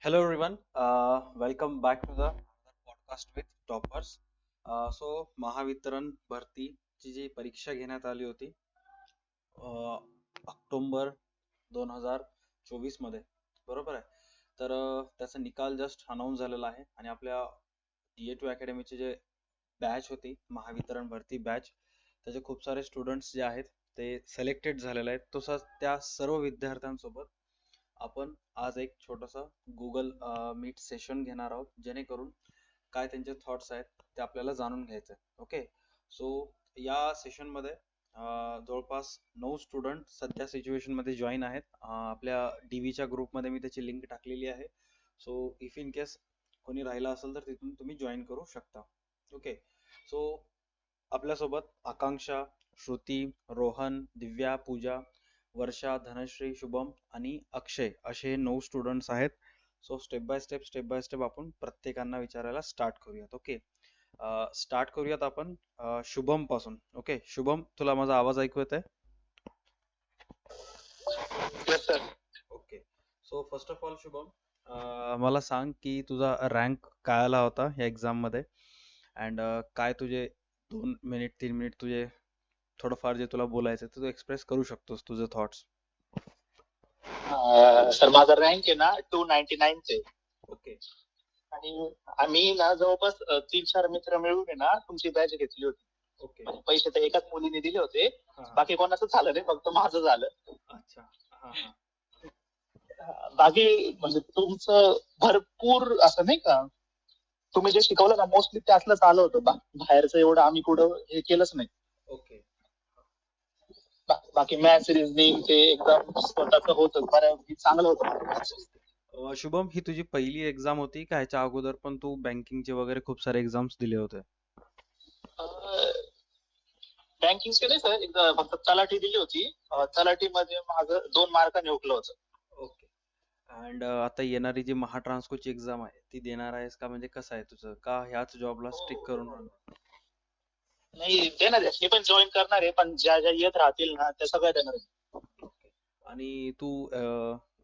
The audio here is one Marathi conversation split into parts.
Hello everyone, welcome back to the podcast with toppers. So Mahavitaran भरतीची जी परीक्षा घेण्यात आली होती ऑक्टोबर 2024 मध्ये, बरोबर आहे. तर त्याचा निकाल जस्ट अनाऊन्स झालेला आहे आणि आपल्या DA2 अकॅडमीचे जे बॅच होती महावितरण भरती बॅच, त्याचे खूप सारे स्टुडंट्स जे आहेत ते सिलेक्टेड झालेले आहेत. तसंच त्या सर्व विद्यार्थ्यांसोबत आपण आज एक छोटंसं गुगल मीट सेशन घेणार आहोत, जेणेकरून काय त्यांचे थॉट्स आहेत ते आपल्याला जाणून घ्यायचे आहे. ओके. सो या सेशन मध्ये जवळपास 9 स्टुडंट सध्या सिच्युएशन मध्ये जॉईन आहेत. आपल्या डीव्हीच्या ग्रुपमध्ये मी त्याची लिंक टाकलेली आहे. सो इफ इन केस कोणी राहिला असेल तर तिथून तुम्ही जॉईन करू शकता. ओके. सो आपल्यासोबत आकांक्षा, श्रुती, रोहन, दिव्या, पूजा, वर्षा, धनश्री, शुभम आणि अक्षय असे 9 स्टुडंट्स आहेत. सो स्टेप बाय स्टेप आपण प्रत्येकांना विचारायला स्टार्ट करूयात. ओके. स्टार्ट करूयात आपण शुभम पासून. ओके शुभम, तुला माझा आवाज ऐकू येत आहे? Yes sir. Okay. So first of all Shubham, मला सांग की तुझा रँक काय आला होता या एक्झाम मध्ये, अँड काय तुझे 2 मिनिट 3 मिनिट तुझे थोडंफार जे तुला बोलायचं आहे, ते तू एक्सप्रेस करू शकतोस तुझे थॉट्स. सर माझा रँक आहे ना 299 आहे. ओके. आणि आम्ही ना जवळपास 3-4 मित्र मिळून आहे ना तुमची बॅच घेतली होती. ओके. आणि पैसे तर एकाच मुलीने दिले होते. हा हा. बाकी कोणाचं झालं नाही, फक्त माझं झालं. अच्छा. हा हा. बाकी म्हणजे तुमचं भरपूर असं नाही का, तुम्ही जे शिकवलं ना मोस्टली त्यातलंच आलं होतं. बाहेरचं एवढं आम्ही कुठं हे केलंच नाही. ओके. बाकी मॅथ्स रिझनिंग ते एकदम स्वतःच होतं, बऱ्यापैकी चांगलं होतं. शुभम, ही तुझी पहिली एक्झाम होती का ह्याच्या अगोदर पण तू बँकिंगचे वगैरे खूप सारे एक्झाम्स दिले होते? बँकिंगचे नाही सर, एकदा फक्त तलाठी दिली होती. तलाठीमध्ये माझं 2 मार्काने हुकलं होतं. ओके. अँड आता येणारी जी महाट्रान्सकोची एक्झाम आहे ती देणार आहेस का? म्हणजे कसं आहे तुझं, का ह्याच जॉबला स्टिक करून राहणार? नाही देणार आहे, मी पण जॉईन करणार आहे, पण ज्या ज्या येत राहतील ना त्या सगळ्या देणार आहे. ओके. आणि तू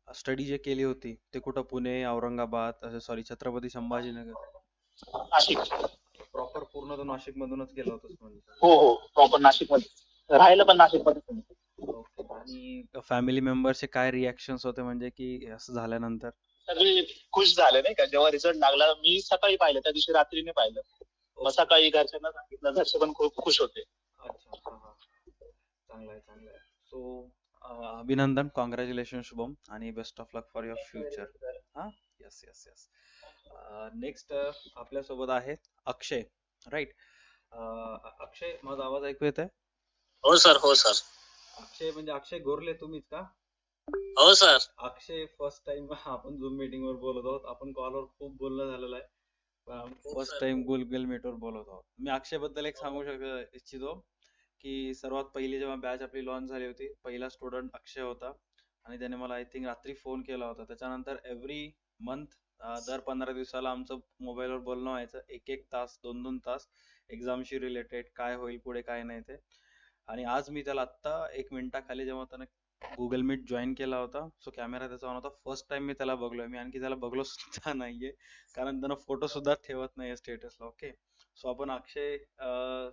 स्टडी जे केली होती ते कुठं, पुणे, औरंगाबाद, सॉरी छत्रपती संभाजीनगर? नाशिक. प्रॉपर पूर्ण तू नाशिक मधूनच गेला होतास म्हणजे? हो हो, प्रॉपर नाशिक मध्ये राहिलं, पण नाशिक मध्ये. ओके. आणि फॅमिली मेंबरचे काय रिॲक्शन्स होते, म्हणजे की असं झाल्यानंतर? सगळे खुश झाले नाही का, जेव्हा रिझल्ट लागला. मी सकाळी पाहिलं, त्या दिवशी रात्रीने पाहिलं. मग सकाळी घरच्यांना सांगितलं, घरचे पण खूप खुश होते. अच्छा. हा हा. चांगलं आहे, चांगलं आहे. सो अभिनंदन, कॉंग्रॅच्युलेशन शुभम, आणि best of luck for your future. हा. Yes yes yes. नेक्स्ट आपल्यासोबत आहे अक्षय, राईट? अक्षय, माझा आवाज ऐकू येत आहे? हो सर, हो सर. अक्षय म्हणजे अक्षय गोरले तुम्हीच का? हो सर. अक्षय, फर्स्ट टाइम आपण झूम मीटिंग वर बोलत आहोत. आपण कॉलवर खूप बोलणं झालेलं आहे, फर्स्ट टाइम गुगल मीट वर बोलत आहोत. मी अक्षय बद्दल एक सांगू इच्छितो की सर्वात पहिली जेव्हा बॅच आपली लॉन्च झाली होती, पहिला स्टुडंट अक्षय होता आणि त्याने मला आय थिंक रात्री फोन केला होता. त्याच्यानंतर एव्हरी मंथ, दर 15 दिवसाला आमचं मोबाईलवर बोलणं व्हायचं, 1-1 तास, 2-2 तास, एक्झामशी रिलेटेड काय होईल पुढे काय नाही ते. आणि आज मी त्याला आत्ता 1 मिनिटाखाली जेव्हा त्याने गुगल मीट जॉईन केला होता, सो कॅमेरा त्याचा ऑन होता. फर्स्ट टाइम मी त्याला बघलोय. मी आणखी त्याला बघलो सुद्धा नाहीये, कारण त्यानं फोटो सुद्धा ठेवत नाहीये स्टेटसला. ओके. सो आपण अक्षय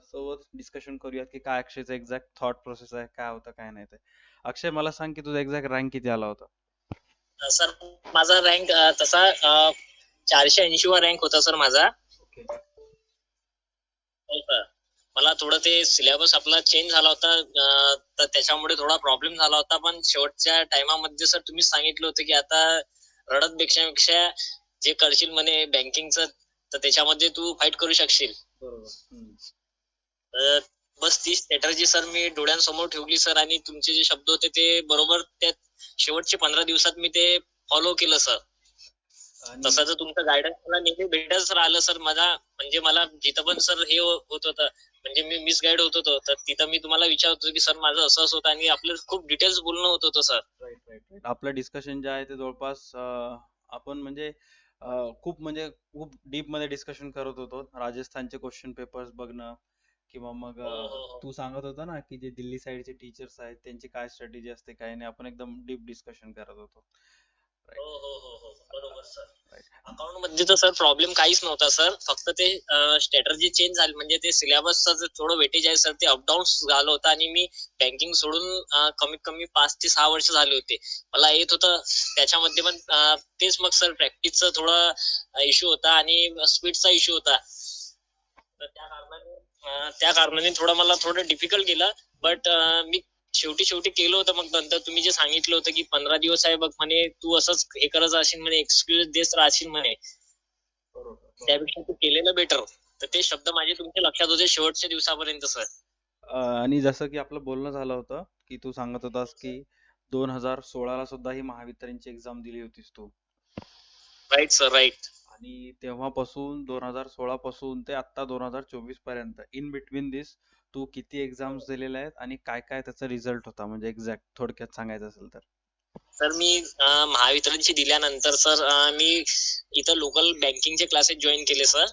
सोबत डिस्कशन करूयात की काय अक्षयचं एक्झॅक्ट थॉट प्रोसेस आहे, काय होतं काय नाही ते. अक्षय, मला सांग की तुझा एक्झॅक्ट रँक किती आला होता? सर माझा रँक तसा 480 वा रँक होता सर माझा. ओके. हो सर. मला थोडं ते सिलेबस आपला चेंज झाला होता, तर त्याच्यामुळे थोडा प्रॉब्लेम झाला होता. पण शेवटच्या टायमामध्ये सर तुम्ही सांगितलं होतं की आता रडत पेक्षा जे करशील म्हणे बँकिंगचं, तर त्याच्यामध्ये तू फाईट करू शकशील. बरोबर. तर बस ती स्ट्रॅटर्जी सर मी डोळ्यांसमोर ठेवली सर, आणि तुमचे जे शब्द होते ते बरोबर त्या शेवटचे 15 दिवसात मी ते फॉलो केलं सर. आणि तसं तर तुमचं गायडन्स मला नेहमी भेटच राहिलं सर. म्हणजे मला जिथं पण सर हे होत होतं, म्हणजे मी मिसगाईड होत होतो, तर तिथं मी तुम्हाला विचारत होतो की सर माझं असं असं होतं, आणि आपलं खूप डिटेल्स बोलणं होत होतं सर. Right right right. आपलं डिस्कशन जे आहे ते जवळपास आपण म्हणजे खूप म्हणजे खूप डीप मध्ये डिस्कशन करत होतो. राजस्थानचे क्वेश्चन पेपर्स बघणं, किंवा मग हो हो हो. तू सांगत होता ना की जे दिल्ली साईडचे टीचर्स आहेत त्यांची काय स्ट्रॅटेजी असते काय नाही, आपण एकदम डीप डिस्कशन करत होतो. हो राईट. हो हो हो, बरोबर बरोबर सर. अकाउंट मध्ये तर सर प्रॉब्लेम काहीच नव्हता सर. फक्त ते स्ट्रॅटर्जी चेंज झाली, म्हणजे ते सिलेबसचं जे थोडं वेटेज आहे सर, ते अपडाऊन झालं होतं. आणि मी बँकिंग सोडून कमीत कमी 5 ते 6 वर्ष झाले होते. मला येत होतं त्याच्यामध्ये, पण तेच मग सर प्रॅक्टिसचा थोडा इश्यू होता आणि स्पीडचा इश्यू होता. तर त्या कारणाने थोडं डिफिकल्ट गेलं. बट मी शेवटी केलं होतं. मग नंतर तुम्ही जे सांगितलं होतं की 15 दिवस आहे बघ म्हणे, तू असंच हे करत राहशील म्हणे, एक्सक्यूज देत राहशील म्हणे, त्यापेक्षा तू केलेलं बेटर. तर ते शब्द माझे तुमच्या लक्षात होते शेवटच्या दिवसापर्यंत सर. आणि जसं की आपलं बोलणं झालं होतं की तू सांगत होतास की 2016 ला सुद्धा ही महावितरणची एक्झाम दिली होतीस तू. Right sir, right. आणि तेव्हापासून 2016 पासून ते आता 2024 पर्यंत इन बिटवीन दिस तू किती एक्झाम्स दिलेल्या आहेत आणि काय काय त्याचा रिझल्ट होता, म्हणजे एक्झॅक्ट थोडक्यात सांगायचं असेल तर. सर मी महावितरणची दिल्यानंतर सर मी इथं लोकल बँकिंगचे क्लासेस जॉईन केले सर.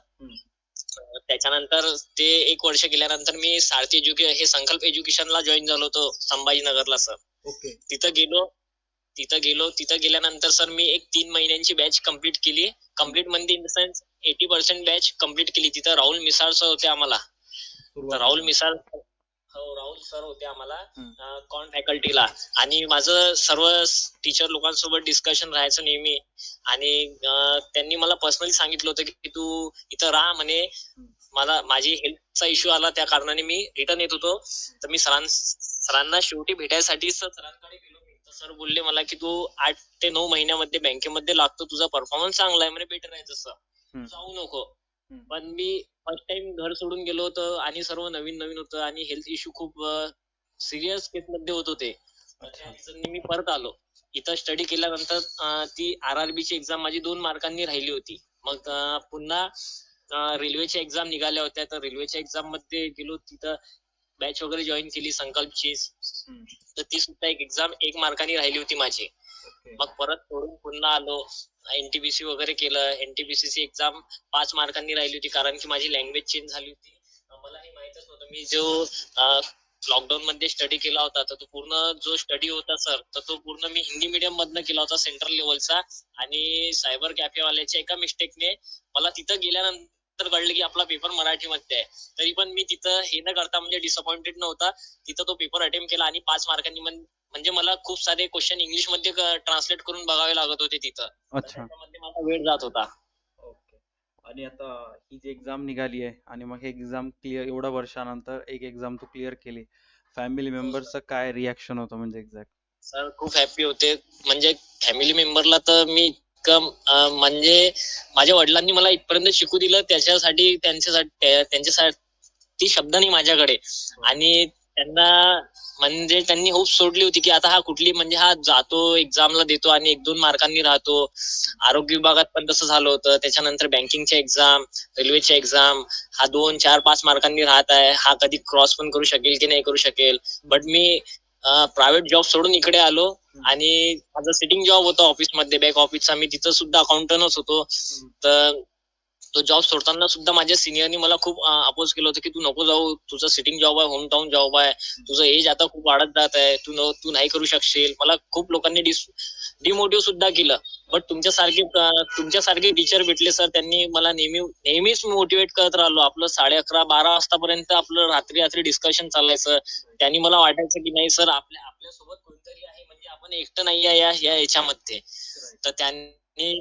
त्याच्यानंतर ते 1 वर्ष गेल्यानंतर मी सारथी हे संकल्प एज्युकेशनला जॉईन झालो होतो संभाजीनगरला सर. ओके. तिथं गेल्यानंतर सर मी एक 3 महिन्यांची बॅच कंप्लीट केली. कंप्लीट म्हणजे in the sense 80% batch complete केली. तिथं राहुल मिसाळ सर होते आम्हाला. तर राहुल मिसाळ, हो राहुल सर होते आम्हाला कॉन फॅकल्टीला. आणि माझं सर्व टीचर लोकांसोबत डिस्कशन राहायचं नेहमी. आणि त्यांनी मला पर्सनली सांगितलं होतं की तू इथं राहा म्हणे. माझी हेल्थचा इश्यू आला, त्या कारणाने मी रिटर्न येत होतो. तर मी सरांना शेवटी भेटायसाठी सरांकडे गेलो. तर सर बोलले मला की तू 8 ते 9 महिन्यामध्ये बँकेमध्ये लागतो, तुझा परफॉर्मन्स चांगला आहे म्हणे, बेटर आहे तसं, जाऊ नको. पण मी फर्स्ट टाइम घर सोडून गेलो होतो आणि सर्व नवीन नवीन होतं आणि हेल्थ इश्यू खूप सिरियस केस मध्ये होत होते. त्या reason मी परत आलो. इथं स्टडी केल्यानंतर ती RRB ची एक्झाम माझी 2 मार्कांनी राहिली होती. मग पुन्हा रेल्वेच्या एक्झाम निघाल्या होत्या, तर रेल्वेच्या एक्झाम मध्ये गेलो. तिथं बॅच वगैरे जॉईन केली संकल्पची. तर ती सुद्धा एक एक्झाम 1 मार्कांनी राहिली होती माझी. मग परत सोडून पुन्हा आलो. NTPC वगैरे केलं. NTPC ची एक्झाम 5 मार्कांनी राहिली होती, कारण की माझी लँग्वेज चेंज झाली होती. मला हे माहितच नव्हतं. मी जो लॉकडाऊन मध्ये स्टडी केला होता, तर तो पूर्ण जो स्टडी होता सर, तर तो पूर्ण मी हिंदी मीडियम मधनं केला होता, सेंट्रल लेवलचा. आणि सायबर कॅफे वाल्याच्या एका मिस्टेकने मला तिथं गेल्यानंतर कळलं की आपला पेपर मराठीमध्ये आहे. तरी पण मी तिथं हे न करता, म्हणजे डिसअपॉइंटेड नव्हता. तिथं तो पेपर अटेम्प्ट केला आणि 5 मार्कांनी, म्हणजे मला खूप सारे क्वेश्चन इंग्लिश मध्ये ट्रान्सलेट करून बघावे लागत होते तिथं. अच्छा. त्याच्यामध्ये माझा वेळ जात होता. ओके. आणि आता ही जी एक्झाम निघाली आहे आणि मग हे एक्झाम क्लिअर, एवढ्या वर्षानंतर एक एक्झाम तू क्लिअर केली, फॅमिली मेंबर्सचं काय रिॲक्शन होतं म्हणजे एक्झॅक्ट? सर खूप हॅपी होते. म्हणजे फॅमिली मेंबरला तर मी इतकं म्हणजे माझ्या वडिलांनी मला इथपर्यंत शिकू दिलं, त्यांच्यासाठी शब्द नाही माझ्याकडे. आणि त्यांनी होप सोडली होती की आता हा कुठली, म्हणजे हा जातो एक्झामला देतो आणि 1-2 मार्कांनी राहतो. आरोग्य विभागात पण तसं झालं होतं. त्याच्यानंतर बँकिंगच्या एक्झाम, रेल्वेच्या एक्झाम, हा 2, 4, 5 मार्कांनी राहत आहे, हा कधी क्रॉस पण करू शकेल की नाही करू शकेल. बट मी प्रायव्हेट जॉब सोडून इकडे आलो. आणि माझा सिटिंग जॉब होता ऑफिसमध्ये, बॅक ऑफिसचा. मी तिथं सुद्धा अकाउंटंटच होतो. तर तो जॉब सोडताना सुद्धा माझ्या सिनियरनी मला खूप अपोज केलं होतं की तू नको जाऊ, तुझं सिटिंग जॉब आहे, होम टाउन जॉब आहे, तुझं एज आता खूप वाढत जात आहे, तू नाही करू शकशील. मला खूप लोकांनी डिमोटिव्ह सुद्धा केलं. बट तुमच्यासारखे टीचर भेटले सर, त्यांनी मला नेहमीच मोटिवेट करत राहिलो. आपलं 11:30-12 वाजतापर्यंत आपलं रात्री डिस्कशन चालायचं. त्यांनी मला वाटायचं की नाही सर, आपल्यासोबत कोणतरी आहे, म्हणजे आपण एकटं नाही आहे या याच्यामध्ये. तर त्याने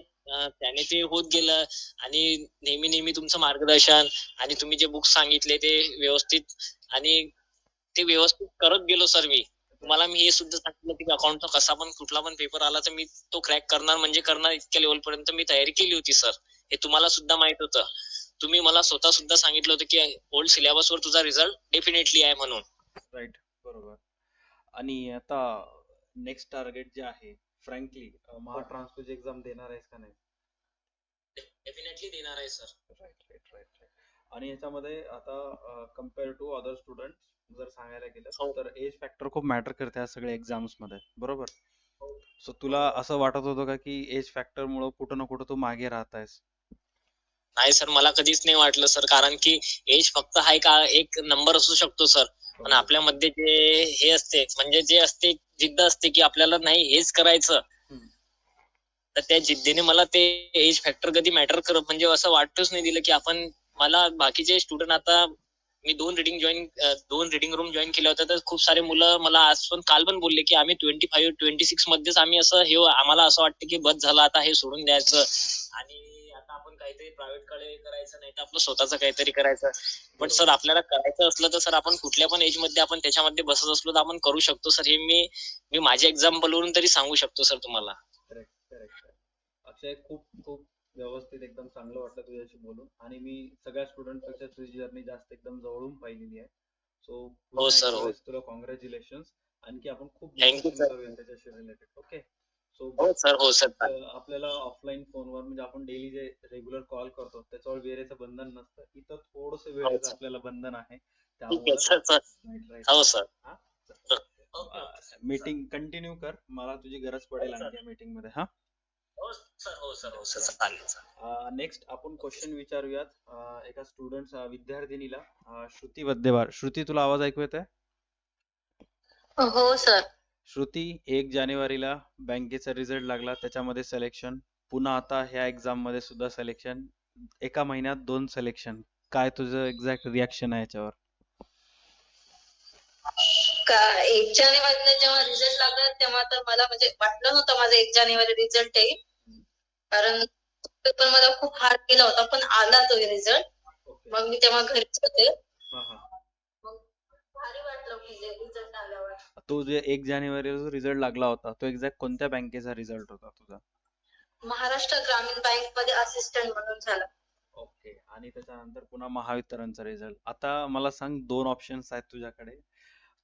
ते होत गेलं. आणि नेहमी तुमचं मार्गदर्शन आणि तुम्ही जे बुक्स सांगितले ते व्यवस्थित करत गेलो सर. तुम्हाला मी हे सुद्धा सांगितलं की अकाउंटचा कसा पण कुठला पण पेपर आला तर मी तो क्रॅक करणार, म्हणजे करणार. इतक्या लेवल पर्यंत मी तयारी केली होती सर. हे तुम्हाला सुद्धा माहित होतं. तुम्ही मला स्वतः सुद्धा सांगितलं होतं की ओल्ड सिलेबसवर तुझा रिझल्ट डेफिनेटली आहे म्हणून. राईट, बरोबर. आणि आता नेक्स्ट टार्गेट जे आहे, फ्रँकली महा ट्रान्सपोर्टची एक्झाम देणार आहेस का नाही? डेफिनेटली देणार आहे sir. Right right right right. आणि याच्यामध्ये आता कम्पेअर टू अदर स्टुडंट जर सांगायला गेलं तर एज फॅक्टर खूप मॅटर करते या सगळ्या एक्झाम्स मध्ये, बरोबर? सो तुला असं वाटत होतं का की एज फॅक्टर मुळे कुठं ना कुठं तू मागे राहत आहेस? नाही सर, मला कधीच नाही वाटलं सर, कारण की एज फक्त हा एक नंबर असू शकतो सर. पण आपल्यामध्ये जे हे असते, म्हणजे जे असते जिद्द असते की आपल्याला नाही हेच करायचं, तर त्या जिद्दीने मला ते एज फॅक्टर कधी मॅटर करत म्हणजे असं वाटूच नाही दिलं की आपण मला बाकीचे स्टुडंट आता मी 2 रीडिंग रूम जॉईन केल्या होत्या तर खूप सारे मुलं मला आज पण काल पण बोलले की आम्ही 25 26 मध्येच आम्ही असं हे आम्हाला असं वाटतं की बस झालं आता हे सोडून द्यायचं आणि आता आपण काहीतरी प्रायव्हेट कडे करायचं नाही तर आपलं स्वतःचं काहीतरी करायचं. पण सर आपल्याला करायचं असलं तर सर आपण कुठल्या पण एज मध्ये आपण त्याच्यामध्ये बसत असलो तर आपण करू शकतो सर. हे मी मी माझ्या एक्झाम्पल वरून तरी सांगू शकतो सर तुम्हाला. Correct correct. अक्षय, खूप खूप व्यवस्थित एकदम चांगलं वाटलं तुझ्याशी बोलून, आणि मी सगळ्या स्टुडंट पेक्षा तुझी जर्नी जास्त एकदम जवळून पाहिलेली आहे. सो हो पुन्हा सर, एकदा हो. वेळेस तुला कॉंग्रॅच्युलेशन्स. आणखी आपण खूप थँक्यू डिस्कशन सर. करूया त्याच्याशी रिलेटेड. ओके. सो हो सर, हो सर. आपल्याला ऑफलाईन फोनवर म्हणजे आपण डेली जे रेग्युलर कॉल करतो त्याच्यावर वेळेचं बंधन नसतं, इथं थोडस हो वेळेचं सर. आपल्याला बंधन आहे. ठीक आहे त्यामुळं सर, सर. राईट राईट हो राईट. सर. हा, sir. Okay, okay sir. Meeting continue कर, मला तुझी गरज हो पडेल सर. आणखी या मीटिंग मध्ये. हा, हो सर, हो सर, हो सर. चालेल सर. नेक्स्ट आपण क्वेश्चन विचारूयात एका स्टुडंट विद्यार्थिनीला, श्रुती वद्देवार. श्रुती, तुला आवाज ऐकू येत आहे? हो सर. श्रुती, 1 जानेवारीला बँकेचा रिझल्ट लागला, त्याच्यामध्ये सिलेक्शन. पुन्हा आता ह्या एक्झाम मध्ये सुद्धा सिलेक्शन. एका महिन्यात 2 सिलेक्शन. काय तुझं एक्झॅक्ट रिॲक्शन आहे याच्यावर? का 1 जानेवारीला जेव्हा रिझल्ट लागला तेव्हा तर मला म्हणजे वाटलं नव्हतं माझा 1 जानेवारी रिझल्ट येईल, कारण पेपर मला खूप हार्ड गेला होता, पण आला तो रिझल्ट. ओके. मग मी तेव्हा घरीच होते. हा हा. मग भारी वाटलं म्हणजे रिझल्ट आल्यावर. तो जे 1 जानेवारीला जो रिझल्ट लागला होता तो एक्झॅक्ट कोणत्या बँकेचा रिझल्ट होता तुझा? महाराष्ट्र ग्रामीण बँक मध्ये असिस्टंट म्हणून झाला. ओके. आणि त्याच्यानंतर पुन्हा महावितरणचा रिझल्ट. आता मला सांग, 2 ऑप्शन्स आहेत तुझ्याकडे.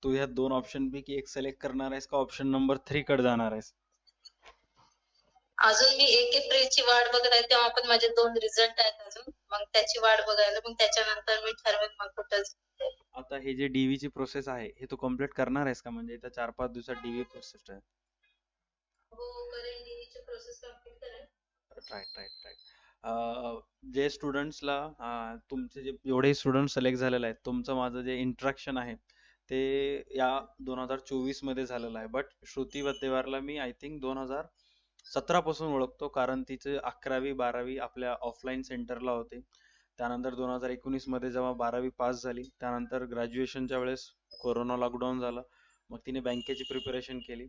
तू ह्या 2 ऑप्शन पैकी एक सिलेक्ट करणार आहेस का ऑप्शन नंबर 3 कडे जाणार आहेस? अजून मी 1 एप्रिलची वाट बघत आहे, तेव्हा पण माझे 2 रिझल्ट आहेत अजून. मग त्याची वाट बघायला, मग त्याच्यानंतर मी ठरवेन मग कुठं जायचं. आता हे जे डीव्ही ची प्रोसेस आहे हे तू कम्प्लीट करणार आहेस का? म्हणजे इथं 4-5 दिवसात डीव्ही प्रोसेस आहे. हो करेन, डीव्हीची प्रोसेस कंप्लीट करेन. Right right right. जे स्टुडंट्सला तुमचे जे एवढे स्टुडंट सिलेक्ट झालेले आहेत, तुमचं माझं जे इंटरॅक्शन आहे ते या 2024 मध्ये झालेलं आहे. बट श्रुती वद्देवारला मी आय थिंक 2017 पासून ओळखतो, कारण तिचे 11वी 12वी आपल्या ऑफलाईन सेंटरला होते. त्यानंतर 2019 मध्ये जेव्हा 12वी पास झाली त्यानंतर ग्रॅज्युएशनच्या वेळेस कोरोना लॉकडाऊन झालं, मग तिने बँकेची प्रिपरेशन केली.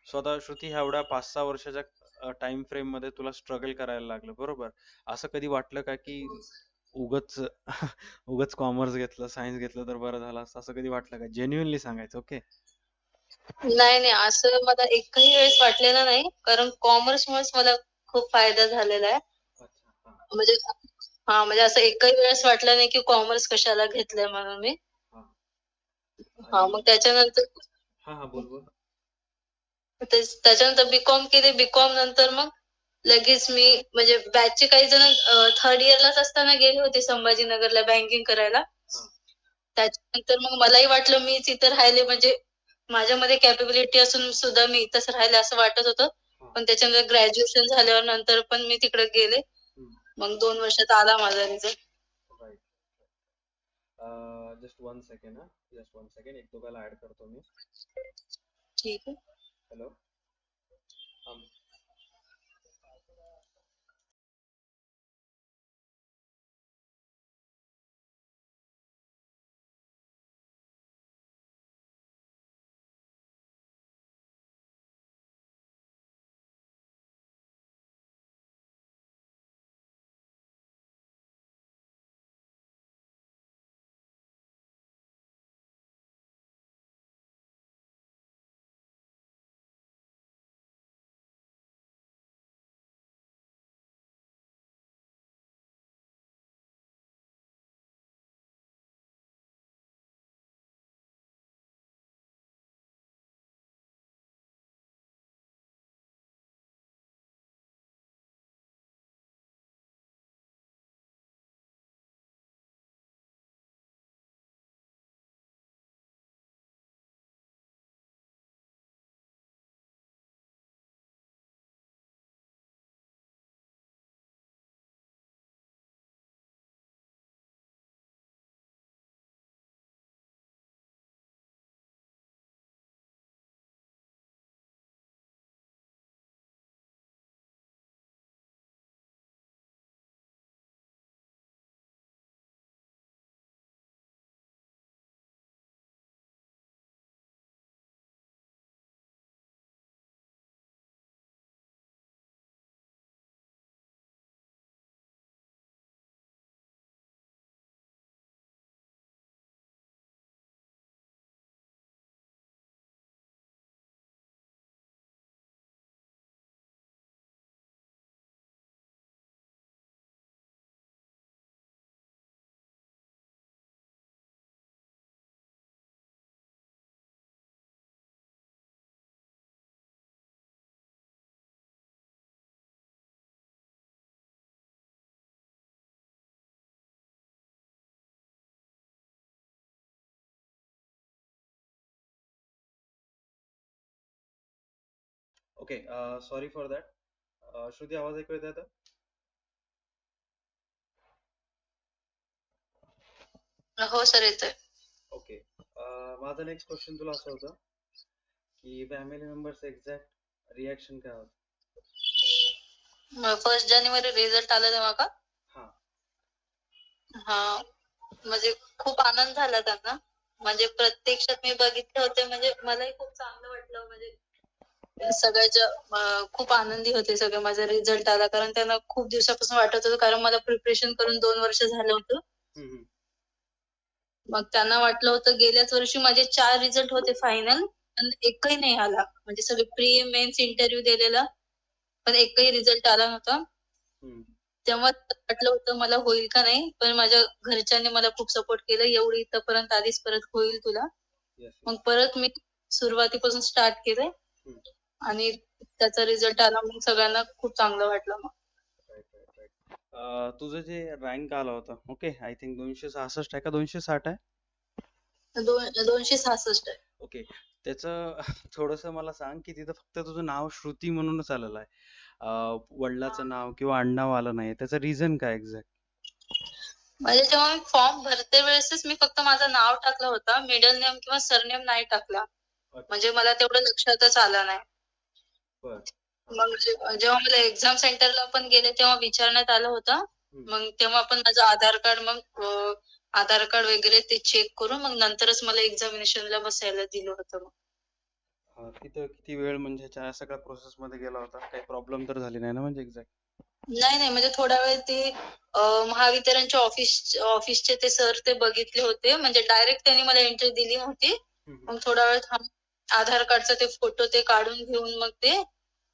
स्वतः श्रुती, ह्या एवढ्या 5-6 वर्षाच्या टाइम फ्रेम मध्ये तुला स्ट्रगल करायला लागलं, बरोबर? असं कधी वाटलं का की उगच उगच कॉमर्स घेतलं, सायन्स घेतलं तर बरं झालं असतं, असं कधी वाटलं का? जेन्युइनली सांगायचं. ओके. नाही नाही, असं मला एकही वेळेस वाटलेलं नाही, कारण कॉमर्समुळेच मला खूप फायदा झालेला आहे. अच्छा. हा म्हणजे म्हणजे असं एकही वेळेस वाटलं नाही की कॉमर्स कशाला घेतलंय म्हणून मी. हा. मग आणि त्याच्यानंतर हा हा, बोल बोल. त्याच्यानंतर बीकॉम केले. बीकॉम नंतर मग लगेच मी म्हणजे बॅचचे काही जण थर्ड इयरलाच असताना गेले होते संभाजीनगरला बँकिंग करायला. हा त्याच्यानंतर मग मलाही वाटलं मीच इथं राहिले म्हणजे माझ्यामध्ये कॅपेबिलिटी असून सुद्धा मी इथंच राहिले असं वाटत होतं. हा. पण त्याच्यानंतर ग्रॅज्युएशन झाल्यावर नंतर पण मी तिकडे गेले. मग 2 वर्षात आला माझा रिझल्ट. राईट. Just 1 second. हा, जस्ट 1 सेकंड, एक दोघाला ऍड करतो मी. ठीक आहे. Hello. Okay, sorry for that. Shruti, आवाज ऐकू येत आता? हो सर, येतोय. ओके. माझा नेक्स्ट क्वेश्चन तुला असं होतं की फॅमिली मेंबर्स एक्झॅक्ट रिॲक्शन काय होतं? 1 जानेवारी रिझल्ट आला तेव्हा का? हा. हा, म्हणजे खूप आनंद झाला त्यांना. म्हणजे प्रत्यक्षात मी बघितले होते, म्हणजे मलाही खूप चांगलं वाटलं. म्हणजे सगळ्याच्या खूप आनंदी होते सगळे माझा रिझल्ट आला, कारण त्यांना खूप दिवसापासून वाटत होतं, कारण मला प्रिपरेशन करून 2 वर्ष झालं होतं. हम्म. मग त्यांना वाटलं होतं, गेल्याच वर्षी माझे 4 रिझल्ट होते फायनल, पण एकही नाही आला. म्हणजे सगळे प्री मेन्स इंटरव्ह्यू दिलेला, पण एकही रिझल्ट आला नव्हता. हम्म. तेव्हा वाटलं होतं मला होईल का नाही, पण माझ्या घरच्यांनी मला खूप सपोर्ट केलं. एवढी इथपर्यंत आलीस, परत होईल तुला. Yes, मग yes. परत मी सुरुवातीपासून स्टार्ट केलंय हम्म. आणि त्याचा रिझल्ट आला, मग सगळ्यांना खूप चांगलं वाटलं. मग तुझं जे रँक आला होता, ओके, आय थिंक 266 आहे का 260 आहे? 266 आहे. ओके. त्याचं थोडंसं मला सांग की तिथं फक्त तुझं नाव श्रुती म्हणूनच आलेलं आहे. वडिलाचं नाव किंवा आडनाव आलं नाही. त्याचं रिझन काय एक्झॅक्ट? म्हणजे जेव्हा मी फॉर्म भरते वेळेसच मी फक्त माझं नाव टाकलं होता, मिडल नेम किंवा सरनेम नाही टाकला. म्हणजे मला तेवढं लक्षातच आलं नाही. बर. मग जेव्हा मला एक्झाम सेंटरला पण गेले, तेव्हा विचारण्यात आलं होतं. मग तेव्हा पण माझं आधार कार्ड वगैरे ते चेक करून मग नंतरच मला एक्झामिनेशनला बसायला दिलं होतं. मग तिथं किती वेळ म्हणजे ह्याच्या सगळ्या प्रोसेस मध्ये गेला होता? काही प्रॉब्लेम तर झाली नाही ना म्हणजे एक्झॅक्ट? नाही, म्हणजे थोडा वेळ ते महावितरणच्या ऑफिसचे ते सर ते बघितले होते. म्हणजे डायरेक्ट त्यांनी मला एंट्री दिली नव्हती. मग थोडा वेळ आधार कार्डचा ते फोटो ते काढून घेऊन मग ते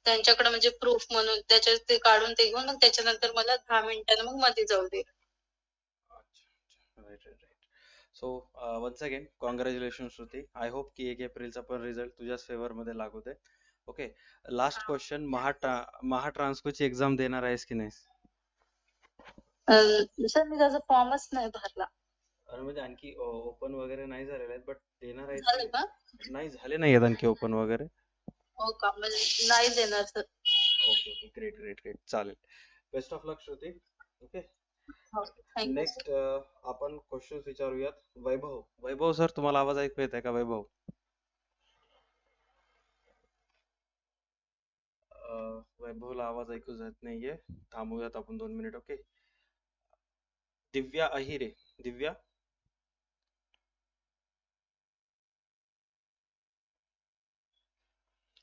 त्यांच्याकडे म्हणजे प्रूफ म्हणून त्याच्यात ते काढून ते घेऊन मग त्याच्यानंतर मला 10 मिनिटांनी मग मध्ये जाऊ दे. Right. So once again congratulation Shruti. I hope की 1 एप्रिलचा पण रिझल्ट तुझ्याच फेवर मध्ये लागू दे. ओके, लास्ट क्वेश्चन, महाट्रान्सकोची एक्झाम देणार आहेस की नाही? सर, मी त्याचा फॉर्मच नाही भरला. अरे म्हणजे आणखी ओपन वगैरे नाही झालेले आहेत, बट देणार आहेस झालं की का? नाही? झाले नाही आहेत आणखी ओपन वगैरे? हो का? म्हणजे नाही देणार सर. Okay, great. चालेल. Best of luck Shruti. Okay. हो, थँक्यू. नेक्स्ट आपण क्वेश्चन विचारूयात. वैभव सर, तुम्हाला आवाज ऐकू येत आहे का वैभव? वैभवला आवाज ऐकू जात नाहीये. थांबूयात आपण 2 minute. Okay. Divya Ahire. Divya?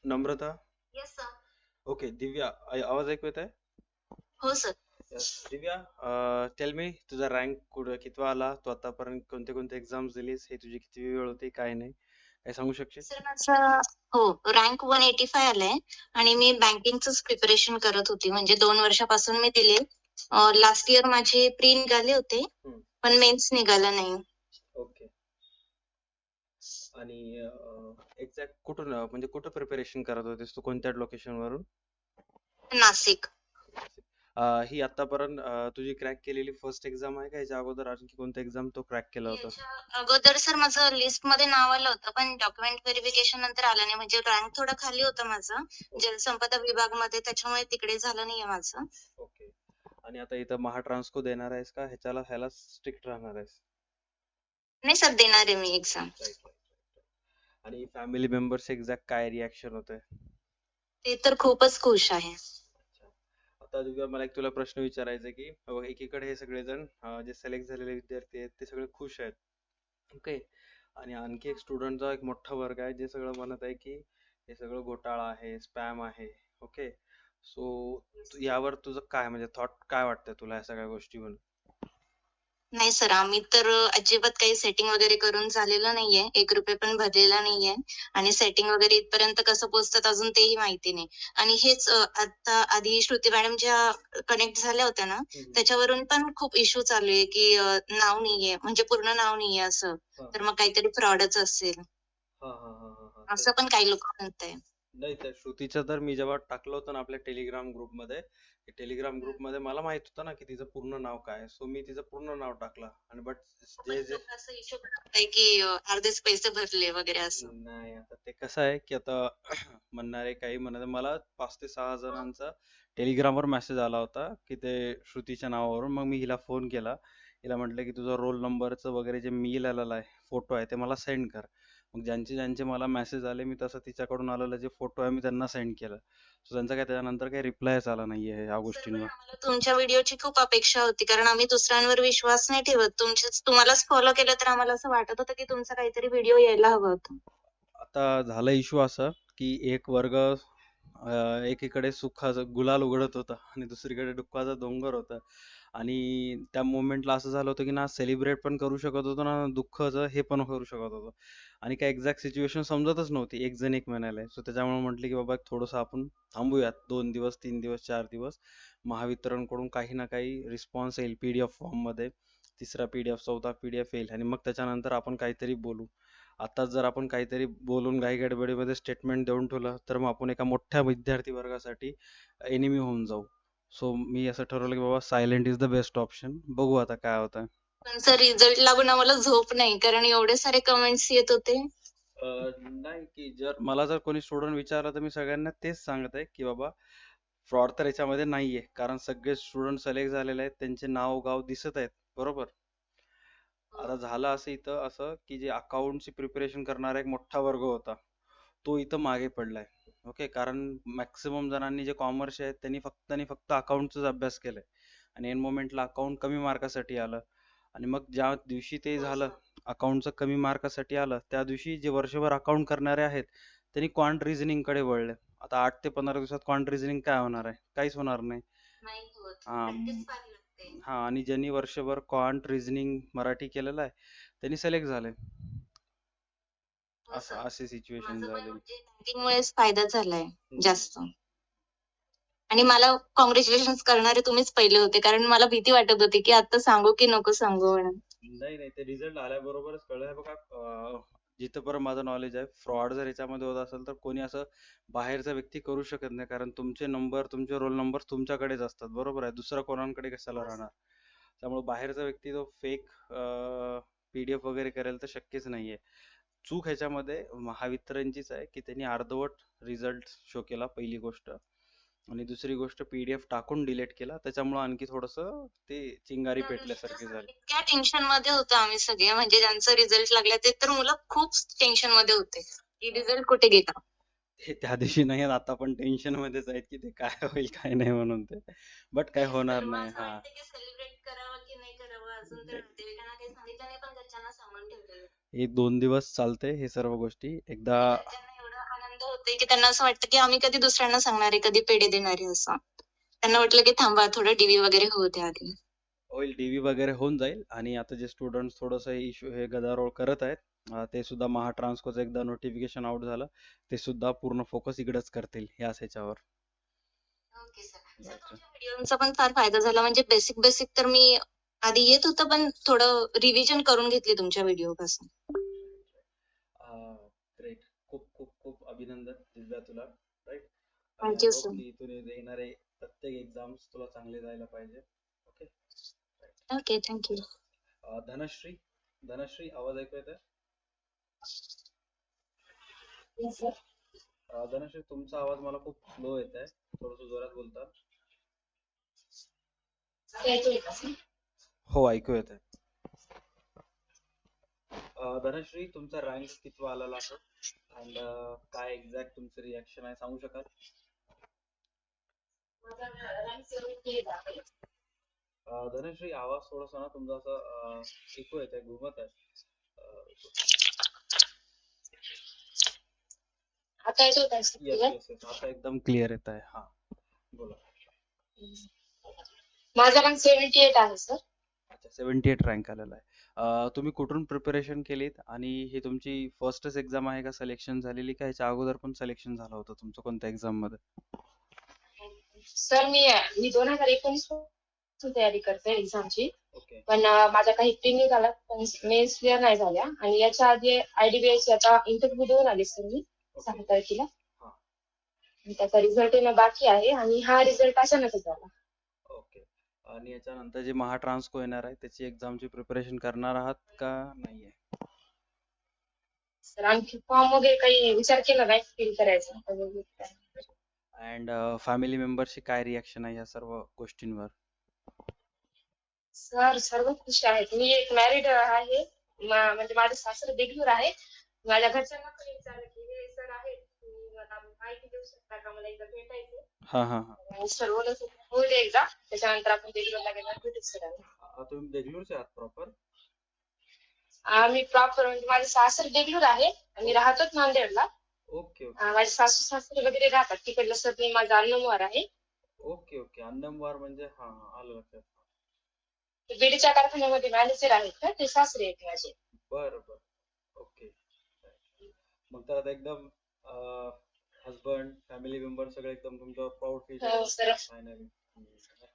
Namrata? Yes sir. Okay. Divya, आवाज ऐकू येत आहे? हो सर. दिव्या, टेल मी, तुझा रँक कितवा आला? तू आतापर्यंत कोणते कोणते एक्झाम्स दिलीस? हे तुझी किती वेळ होती? काय नाही? काय सांगू शकशील? सर माझं हो रँक 185 आलाय आणि मी बँकिंगच प्रिपरेशन करत होती. म्हणजे 2 वर्षापासून मी दिले. लास्ट इयर माझे प्री निघाले होते, पण मेन्स निघाला नाही. ओके. आणि एक्झॅक्ट कुठून म्हणजे कुठं प्रिपरेशन करत होतीस तू? कोणत्या लोकेशन वरून? नाशिक. ही आतापर्यंत तुझी क्रॅक केलेली फर्स्ट एक्झाम आहे का? याच्या अगोदर आणखी कोणतं एक्झाम तो क्रॅक केला होता? याच्या अगोदर सर माझं लिस्ट मध्ये नाव आलं होतं, पण डॉक्युमेंट व्हेरिफिकेशन नंतर आलं नाही. म्हणजे रँक थोडं खाली होतं माझं जलसंपदा विभागमध्ये, त्याच्यामुळे तिकडे झालं नाहीये माझं. ओके. आणि आता इथं महाट्रान्सको देणार आहेस का? ह्याला स्ट्रिक्ट राहणार आहेस? नाही सर, देणार आहे मी एक्झाम. आणि फॅमिली मेंबर्स एक्झॅक्ट काय रिॲक्शन होते? ते तर खूपच खुश आहे. आता दिव्या, मला एक तुला प्रश्न विचारायचा आहे की बघ, एकीकडे हे सगळेजण जे सिलेक्ट झालेले विद्यार्थी आहेत ते सगळे खुश आहेत. ओके. आणि आणखी एक स्टुडंटचा एक मोठा वर्ग आहे जे सगळं म्हणत आहे की हे सगळं घोटाळा आहे, स्पॅम आहे. ओके. सो यावर तुझं काय म्हणजे थॉट काय वाटतं तुला या सगळ्या गोष्टीवर? नाही सर, आम्ही तर अजिबात काही सेटिंग वगैरे करून झालेलं नाहीये. 1 रुपये पण भरलेला नाहीये आणि सेटिंग वगैरे इथपर्यंत कसं पोहोचतात अजून तेही माहिती नाही. आणि हेच आता आधी श्रुती मॅडम ज्या कनेक्ट झाल्या होत्या ना, त्याच्यावरून पण खूप इश्यू चालू आहे की नाव नाहीये, म्हणजे पूर्ण नाव नाहीये असं. तर मग काहीतरी फ्रॉडच असेल, असं पण काही लोक म्हणताय. नाही, त्या श्रुतीचं तर मी जेव्हा टाकलं होतं ना आपल्या टेलिग्राम ग्रुपमध्ये, टेलिग्राम ग्रुपमध्ये मला माहित होतं ना की तिचं पूर्ण नाव काय, सो मी तिचं पूर्ण नाव टाकलं. आणि बट जे जे असं इश्यू आहे की अर्धेच पैसे भरले वगैरे असं. नाही, आता ते कसं आहे की आता म्हणणारे काही म्हणत मला 5 ते 6 जणांचा टेलिग्रामवर मेसेज आला होता की ते श्रुतीच्या नावावरून. मग मी हिला फोन केला. हिला म्हटलं की तुझा रोल नंबरचं वगैरे जे मेल आलेला आहे, फोटो आहे, ते मला सेंड कर. मग ज्यांचे ज्यांचे मला मेसेज आले, मी तसं तिच्याकडून आलेलं जे फोटो आहे मी त्यांना सेंड केलं. सो त्यांचा काय त्याच्यानंतर काही रिप्लायच आला नाहीये ह्या सर पण गोष्टींवर. आम्हाला तुमच्या व्हिडिओची खूप अपेक्षा होती कारण आम्ही दुसऱ्यांवर विश्वास नाही ठेवत. तुम्हालाच फॉलो केलं तर आम्हाला असं वाटत होतं की तुमचा काहीतरी व्हिडिओ यायला हवा होता. आता झालं इश्यू असं की एक वर्ग एकीकडे सुखाचं गुलाल उघडत होता आणि दुसरीकडे दुःखाचा डोंगर होता. आणि त्या मोमेंटला असं झालं होतं की ना सेलिब्रेट पण करू शकत होतो ना दुःखाचं हे पण करू शकत होतो. आणि काय एक्झॅक्ट सिच्युएशन समजतच नव्हती, एक जण एक म्हणायला. सो त्याच्यामुळे म्हटलं की बाबा थोडंसं आपण थांबूयात, 2 दिवस 3 दिवस 4 दिवस. महावितरणकडून काही ना काही रिस्पॉन्स येईल PDF फॉर्ममध्ये. तिसरा PDF चौथा PDF येईल आणि मग त्याच्यानंतर आपण काहीतरी बोलू. आता जर आपण काहीतरी बोलून घाई गडबडीमध्ये स्टेटमेंट देऊन ठेवलं तर मग आपण एका मोठ्या विद्यार्थी वर्गासाठी एनिमी होऊन जाऊ. सो मी असं ठरवलं की बाबा silent is the best option. बघू आता काय होतं. पण सर रिझल्ट लागून आम्हाला झोप नाही कारण एवढे सारे कमेंट्स येत होते. नाही की मला जर कोणी स्टुडंट विचारलं तर मी सगळ्यांना तेच सांगत आहे की बाबा फ्रॉड तर याच्यामध्ये नाहीये, कारण सगळे स्टुडंट सिलेक्ट झालेले आहेत, त्यांचे नाव गाव दिसत आहेत, बरोबर. आता झालं असं इथं असं की जे अकाउंटची प्रिपरेशन करणारा एक मोठा वर्ग होता, तो इथं मागे पडलाय. ओके, कारण मॅक्सिमम जणांनी जे कॉमर्स आहेत त्यांनी फक्त आणि फक्त अकाउंटचाच अभ्यास केलाय. आणि एन मोमेंटला अकाउंट कमी मार्कासाठी आलं. आणि मग ज्या दिवशी ते झालं, अकाउंटचं कमी मार्कासाठी आलं, त्या दिवशी जे वर्षभर अकाउंट करणारे आहेत त्यांनी क्वांट रिझनिंग कडे वळले. आता 8 ते 15 दिवसात क्वांट रिझनिंग काय होणार आहे? काहीच होणार नाही. नाही होत. हा प्रॅक्टिस फार लागते. हा आणि ज्यांनी वर्षभर क्वांट रिझनिंग मराठी केलेलं आहे त्यांनी सिलेक्ट झाले. हो असं सर. अशी सिच्युएशन माझं पण झाली. म्हणजे बँकिंगमुळेच फायदा झालाय हम्म. जास्त. आणि मला कॉंग्रॅच्युलेशन्स करणारे तुम्हीच पहिले होते कारण मला भीती वाटत होती की आता सांगू की नको सांगू म्हणून. नाही नाही, ते रिझल्ट आल्याबरोबरच कळलं. हे बघा, जिथपर्यंत माझं नॉलेज आहे, फ्रॉड जर याच्यामध्ये होत असेल तर कोणी असं बाहेरचा व्यक्ती करू शकत नाही, कारण तुमचे नंबर तुमचे रोल नंबर तुमच्याकडेच असतात, बरोबर आहे. दुसरा कोणाकडे कशाला राहणार. त्यामुळे बाहेरचा व्यक्ती तो फेक PDF वगैरे करेल तर शक्यच नाहीये. चूक ह्याच्यामध्ये महावितरणचीच आहे की त्यांनी अर्धवट रिझल्ट शो केला, पहिली गोष्ट. आणि दुसरी गोष्ट PDF टाकून डिलीट केला, त्याच्यामुळे आणखी थोडस ते चिंगारी पेटल्यासारखी झाली. इतक्या टेन्शन मध्ये होतो आम्ही सगळे म्हणजे ज्यांचा रिझल्ट लागला ते तर मुलं खूप टेन्शन मध्ये होते की रिझल्ट कुठे गेला. ते त्या दिवशी नाही आहेत, आता पण टेन्शन मध्येच आहेत की ते काय होईल काय नाही म्हणून ते. बट काय होणार नाही. हा, सेलिब्रेट करावं की नाही करावं अजून तर नातेवाईकांना काही सांगितलं नाही पण घरच्यांना सांगून ठेवलेलं. हे 2 दिवस चालते हे सर्व गोष्टी. एकदा घरच्यांना एवढा आनंद होतोय की त्यांना असं वाटतं की आम्ही कधी दुसऱ्यांना सांगणार आहे कधी पेढे देणार आहे असं. त्यांना वाटलं की थांबा थोडं DV वगैरे होऊ द्या आधी. होईल, DV वगैरे होऊन जाईल. आणि आता जे स्टुडंट थोडंसं इश्यू हे गदारोळ करत आहेत, ते सुद्धा महाट्रान्सकोचं एकदा नोटिफिकेशन आउट झालं, ते सुद्धा पूर्ण फोकस इकडेच करतील याच ह्याच्यावर. Okay sir. सर तुमच्या व्हिडिओचा पण फार फायदा झाला म्हणजे बेसिक बेसिक तर मी आधी येत होतं पण थोडं रिव्हिजन करून घेतली तुमच्या व्हिडिओ पासून. ग्रेट, खूप खूप खूप अभिनंदन दिव्या तुला. राईट. Thank you, sir. की इथून येणारे प्रत्येक एक्झाम्स तुला चांगले जायला पाहिजे. Okay. Okay thank you. Dhanashree, Dhanashree आवाज ऐकू येतोय? धनश्री, तुमचा आवाज मला खूप स्लो येत आहे, थोडस जोरात बोलता. हो, ऐकू येत आहे. धनश्री, तुमचा रँक कितवा आलेला आहे अँड काय एक्झॅक्ट तुमचं रिॲक्शन आहे सांगू शकाल? धनश्री, आवाज थोडासा ना तुमचा असं ऐकू येत आहे, घुमत आहे. आता येतो का? येस येस येस, आता एकदम क्लिअर येत आहे. हा, बोला. माझा रँक 78 आहे सर. अच्छा, 78 रँक आलेला आहे. तुम्ही कुठून प्रिपरेशन केलीत आणि ही तुमची फर्स्टच एक्झाम आहे का सिलेक्शन झालेली, का ह्याच्या अगोदर पण सिलेक्शन झालं होतं तुमचं कोणत्या एक्झाम मध्ये? सर मी 2019 पासून तयारी करते एक्झामची. ओके. पण माझा काही प्री झाला पण मेन्स क्लिअर नाही झाल्या आणि याच्या आधी IDBI ची आता इंटरव्ह्यू देऊन आली सर मी 6 तारखेला. त्याचा रिझल्ट येणं बाकी आहे आणि हा रिझल्ट अचानकच झाला. ओके. आणि याच्यानंतर जे महाट्रान्सको येणार आहे त्याची एक्झामची प्रिपरेशन करणार आहात का नाहीये? सर आणखी फॉर्म वगैरे काही विचार केला नाही फिल करायचा. आता बघू काय. अँड फॅमिली मेंबरची काय रिॲक्शन आहे या सर्व गोष्टींवर? सर सर्व खुश आहेत. मी एक मॅरिड आहे. म्हणजे माझं सासर बेंगलोर आहे. माझ्या घरच्यांना पण विचारलं की हे सर आहेत, तुम्ही मला माहिती देऊ शकता का, मला एकदा भेटायचं. हा हा हा. सर बोलत होते होऊ दे एकदा, त्याच्यानंतर आपण बेंगलोरला गेल्यावर भेटू सर आम्ही. तुम्ही बेंगलोरचे आहात प्रॉपर? आम्ही प्रॉपर म्हणजे माझं सासर बेंगलोर आहे. आम्ही राहतोच नांदेडला. ओके ओके माझे सासू सासरे वगैरे राहतात तिकडलं. सर मी माझा अन्नमवार आहे. Okay okay. अन्नमवार म्हणजे हा हा आलं लक्षात. ते बीडीच्या कारखान्यामध्ये मॅनेजर आहेत का, ते सासरे आहेत माझे. बरं बरं. ओके. मग तर आता एकदम हजबंड फॅमिली मेंबर सगळे एकदम तुमच्यावर प्राऊड फील हो सर. फायनली.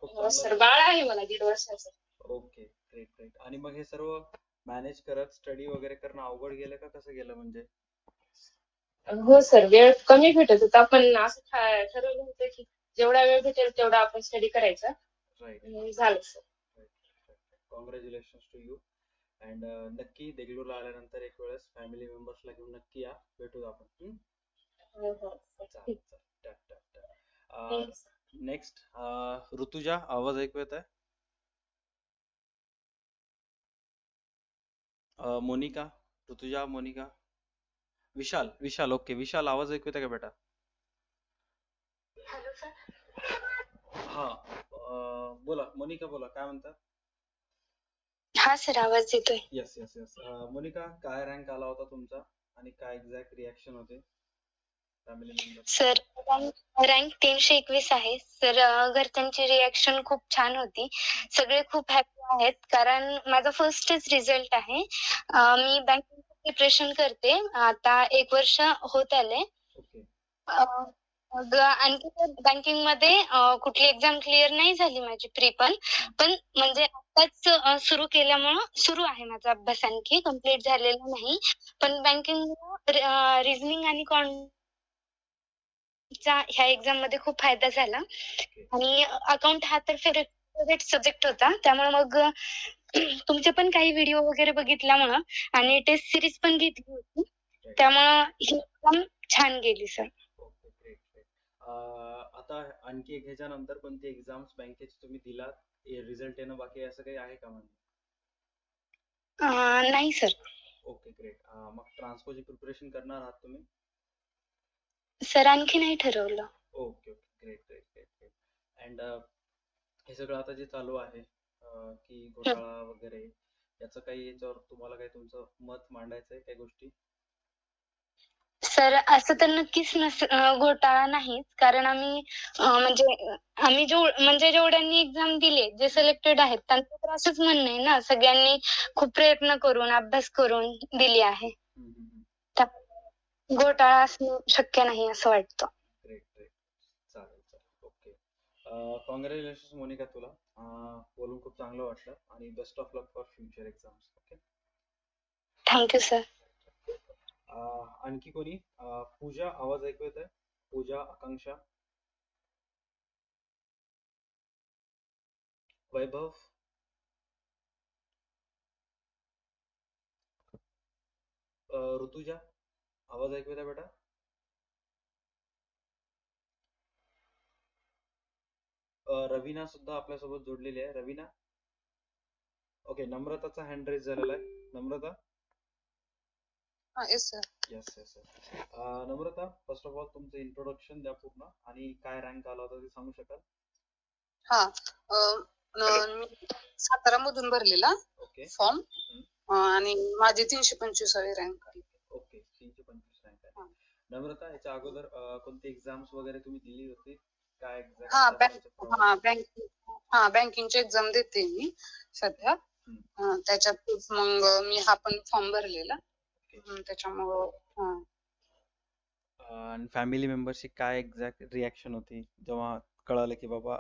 खूप हो सर, चांगलं. बाळ आहे मला 1.5 वर्षाचं. Okay great great. आणि मग हे सर्व मॅनेज करत स्टडी वगैरे करणं अवघड गेलं का कसं गेलं म्हणजे? हो सर, वेळ कमी भेटत होता पण असं ठरवलं होतं की जेवढा वेळ भेटेल तेवढा आपण स्टडी करायचा. राईट. झालं sir. Congratulations to you. And नक्की देगलूरला आल्यानंतर एक वेळेस फॅमिली मेंबर्सला घेऊन नक्की या, भेटूया आपण. हो हो सर, चालेल ठीक. चालेल. टक टक टक. Thank you sir. नेक्स्ट ऋतुजा, आवाज ऐकू येत आहे? मोनिका, ऋतुजा, मोनिका, विशाल विशाल. ओके विशाल, आवाज ऐकू येते का बेटा? Hello sir. हा. बोला मोनिका, बोला काय म्हणता? हा सर, आवाज येतोय. Yes yes yes. मोनिका, काय रँक आला होता तुमचा आणि काय एक्झॅक्ट रिॲक्शन होते फॅमिली मेंबर? सर, रँक 321 आहे. सर, घरच्यांची रिॲक्शन खूप छान होती. सगळे खूप हॅपी आहेत कारण माझा फर्स्टच रिझल्ट आहे. मी बँकिंग प्रिपरेशन करते. आता 1 वर्ष होत आले. ओके मग आणखी बँकिंगमध्ये कुठली एक्झाम क्लिअर नाही झाली माझी प्री पण म्हणजे आताच सुरू केल्यामुळं सुरू आहे माझा अभ्यास, आणखी कंप्लीट झालेला नाही. पण बँकिंग रिझनिंग आणि ह्या एक्झाम मध्ये खूप फायदा झाला. आणि अकाउंट हा तर फेवरेट सब्जेक्ट होता, त्यामुळे मग तुमचे पण काही व्हिडिओ वगैरे बघितल्यामुळं आणि टेस्ट सिरीज पण घेतली होती, त्यामुळं ही एक्झाम छान गेली सर. Okay great great. आता आणखी एक ह्याच्यानंतर कोणती एक्झाम्स बँकेची तुम्ही दिलात, रिझल्ट येणं बाकी आहे असं काही आहे का म्हणजे? नाही सर. Okay great. मग ट्रान्सफरची प्रिपरेशन करणार आहात तुम्ही? सर, आणखी नाही ठरवलं. Okay okay great great great great. And हे सगळं आता जे चालू आहे की घोटाळा वगैरे, याचं काही याच्यावर तुम्हाला काही तुमचं मत मांडायचं आहे काही गोष्टी? सर, असं तर नक्कीच घोटाळा नाहीच, कारण आम्ही जेवढ्यांनी एक्झाम दिले, जे सिलेक्टेड आहेत, त्यांचं तर असंच म्हणणं आहे ना, सगळ्यांनी खूप प्रयत्न करून अभ्यास करून दिली आहे. घोटाळा असणं शक्य नाही असं वाटतं. Great great. चालेल चालेल. ओके. कॉंग्रॅच्युलेशन्स मोनिका तुला. बोलून खूप चांगलं वाटलं आणि best of luck for future exams. Okay. Thank you sir. आणखी कोणी? पूजा, आवाज ऐकू येत आहे? पूजा, आकांक्षा, वैभव, ऋतुजा, आवाज ऐकू येत आहे बेटा? रवीना सुद्धा आपल्यासोबत जोडलेली आहे. रवीना. ओके, नम्रताचा हँड रेज झालेला आहे. Namrata. Yes sir. Yes yes yes. Namrata, first of all तुमचं इंट्रोडक्शन द्या पूर्ण आणि काय रँक आला होता ते सांगू शकाल? मी सातारा मधून भरलेला ओके फॉर्म आणि माझी 325वी रँक आली. ओके, 325 रँक आहे. नम्रता, याच्या अगोदर कोणती एक्झाम्स वगैरे तुम्ही दिली होती काय बँकिंगची एक्झाम देते मी सध्या. त्याच्यात मग मी हा पण फॉर्म भरलेला, त्याच्यामुळं. आणि फॅमिली मेंबरची काय एक्झॅक्ट रिॲक्शन होती जेव्हा कळालं की बाबा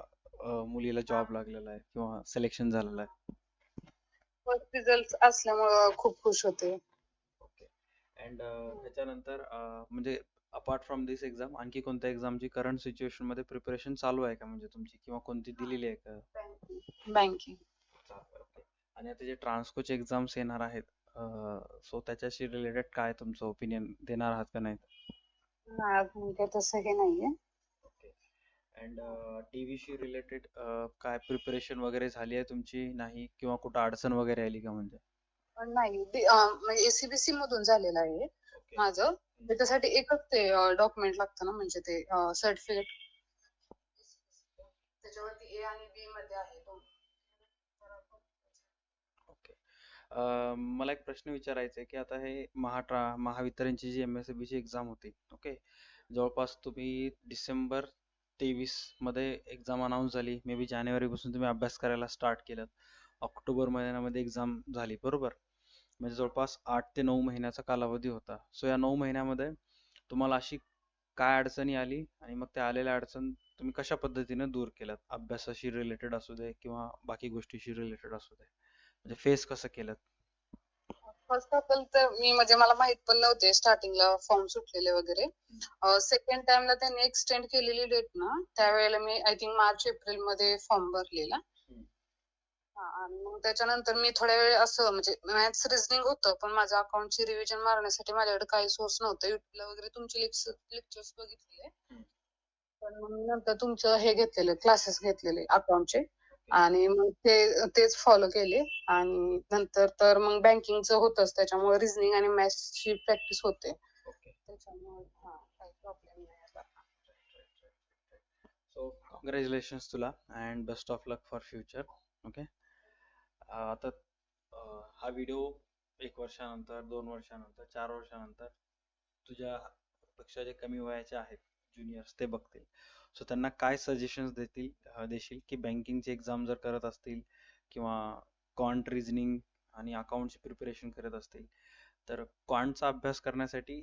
मुलीला जॉब लागलेला आहे किंवा सिलेक्शन झालेलं आहे? फर्स्ट रिझल्ट असल्यामुळं खूप खुश होते. ओके. अँड त्याच्यानंतर म्हणजे अपार्ट फ्रॉम दिस एक्झाम आणखी कोणत्या एक्झामची करंट सिच्युएशन मध्ये प्रिपरेशन चालू आहे का म्हणजे तुमची, किंवा कोणती दिलेली आहे का? बँकिंग. ओके. आणि आता जे ट्रान्सकोचे एक्झाम्स येणार आहेत, सो त्याच्याशी रिलेटेड काय तुमचं ओपिनियन देणार आहात का नाही? नाही अजून काही तसं हे नाहीये. ओके. अँड टीव्हीशी रिलेटेड काय प्रिपरेशन वगैरे झाली आहे तुमची नाही, किंवा कुठं अडचण वगैरे आली का म्हणजे? पण नाही म्हणजे एसीबीसी मधून झालेलं आहे ओके. माझं. त्याच्यासाठी एकच ते डॉक्युमेंट लागतं ना, म्हणजे ते सर्टिफिकेट. त्याच्यावरती ए आणि बी मध्ये आहे तो. ओके. मला एक प्रश्न विचारायचा आहे की आता हे महावितरणची जी MSCB ची एक्झाम होती, ओके, जवळपास तुम्ही डिसेंबर 23 मध्ये एक्झाम अनाऊन्स झाली, मे बी जानेवारीपासून तुम्ही अभ्यास करायला स्टार्ट केलं, ऑक्टोबर महिन्यामध्ये एक्झाम झाली, बरोबर? म्हणजे जवळपास 8 ते 9 महिन्याचा कालावधी होता. सो या 9 महिन्यामध्ये तुम्हाला अशी काय अडचणी आली, आणि मग त्या आलेल्या अडचण तुम्ही कशा पद्धतीने दूर केल्यात? अभ्यासाशी रिलेटेड असू दे किंवा बाकी गोष्टीशी रिलेटेड असू दे, म्हणजे फेस कसं केलं? फर्स्ट ऑफ ऑल तर मी म्हणजे मला माहित पण नव्हते स्टार्टिंगला फॉर्म सुटलेले वगैरे. सेकंड टाइमला त्यांनी एक्सटेंड केलेली डेट ना, त्यावेळेला मी आय थिंक मार्च एप्रिल मध्ये फॉर्म भरलेला. आणि मग त्याच्यानंतर मी थोड्या वेळ असं म्हणजे मॅथ्स रिझनिंग होतं, पण माझ्या अकाउंटची रिव्हिजन मारण्यासाठी माझ्याकडे काही सोर्स नव्हतं. युट्यूबला वगैरे तुमचे लेक्चर्स बघितले, पण मग नंतर तुमचं हे घेतलेले क्लासेस घेतलेले अकाउंटचे, आणि मग तेच फॉलो केले. आणि नंतर तर मग बँकिंगचं होतच, त्याच्यामुळे रिझनिंग आणि मॅथ्सची प्रॅक्टिस होते. त्याच्यामुळे काही प्रॉब्लेम नाही आता. सो कॉंग्रॅच्युलेशन्स तुला and best of luck for future. Okay. आता हा व्हिडिओ 1 वर्षानंतर, 2 वर्षानंतर, 4 वर्षानंतर तुझ्या पेक्षा जे कमी वयाचे आहेत ज्युनियर्स ते बघतील. सो त्यांना काय सजेशन्स देशील की बँकिंगची एक्झाम जर करत असतील किंवा क्वांट रिझनिंग आणि अकाउंटची प्रिपरेशन करत असतील, तर क्वांटचा अभ्यास करण्यासाठी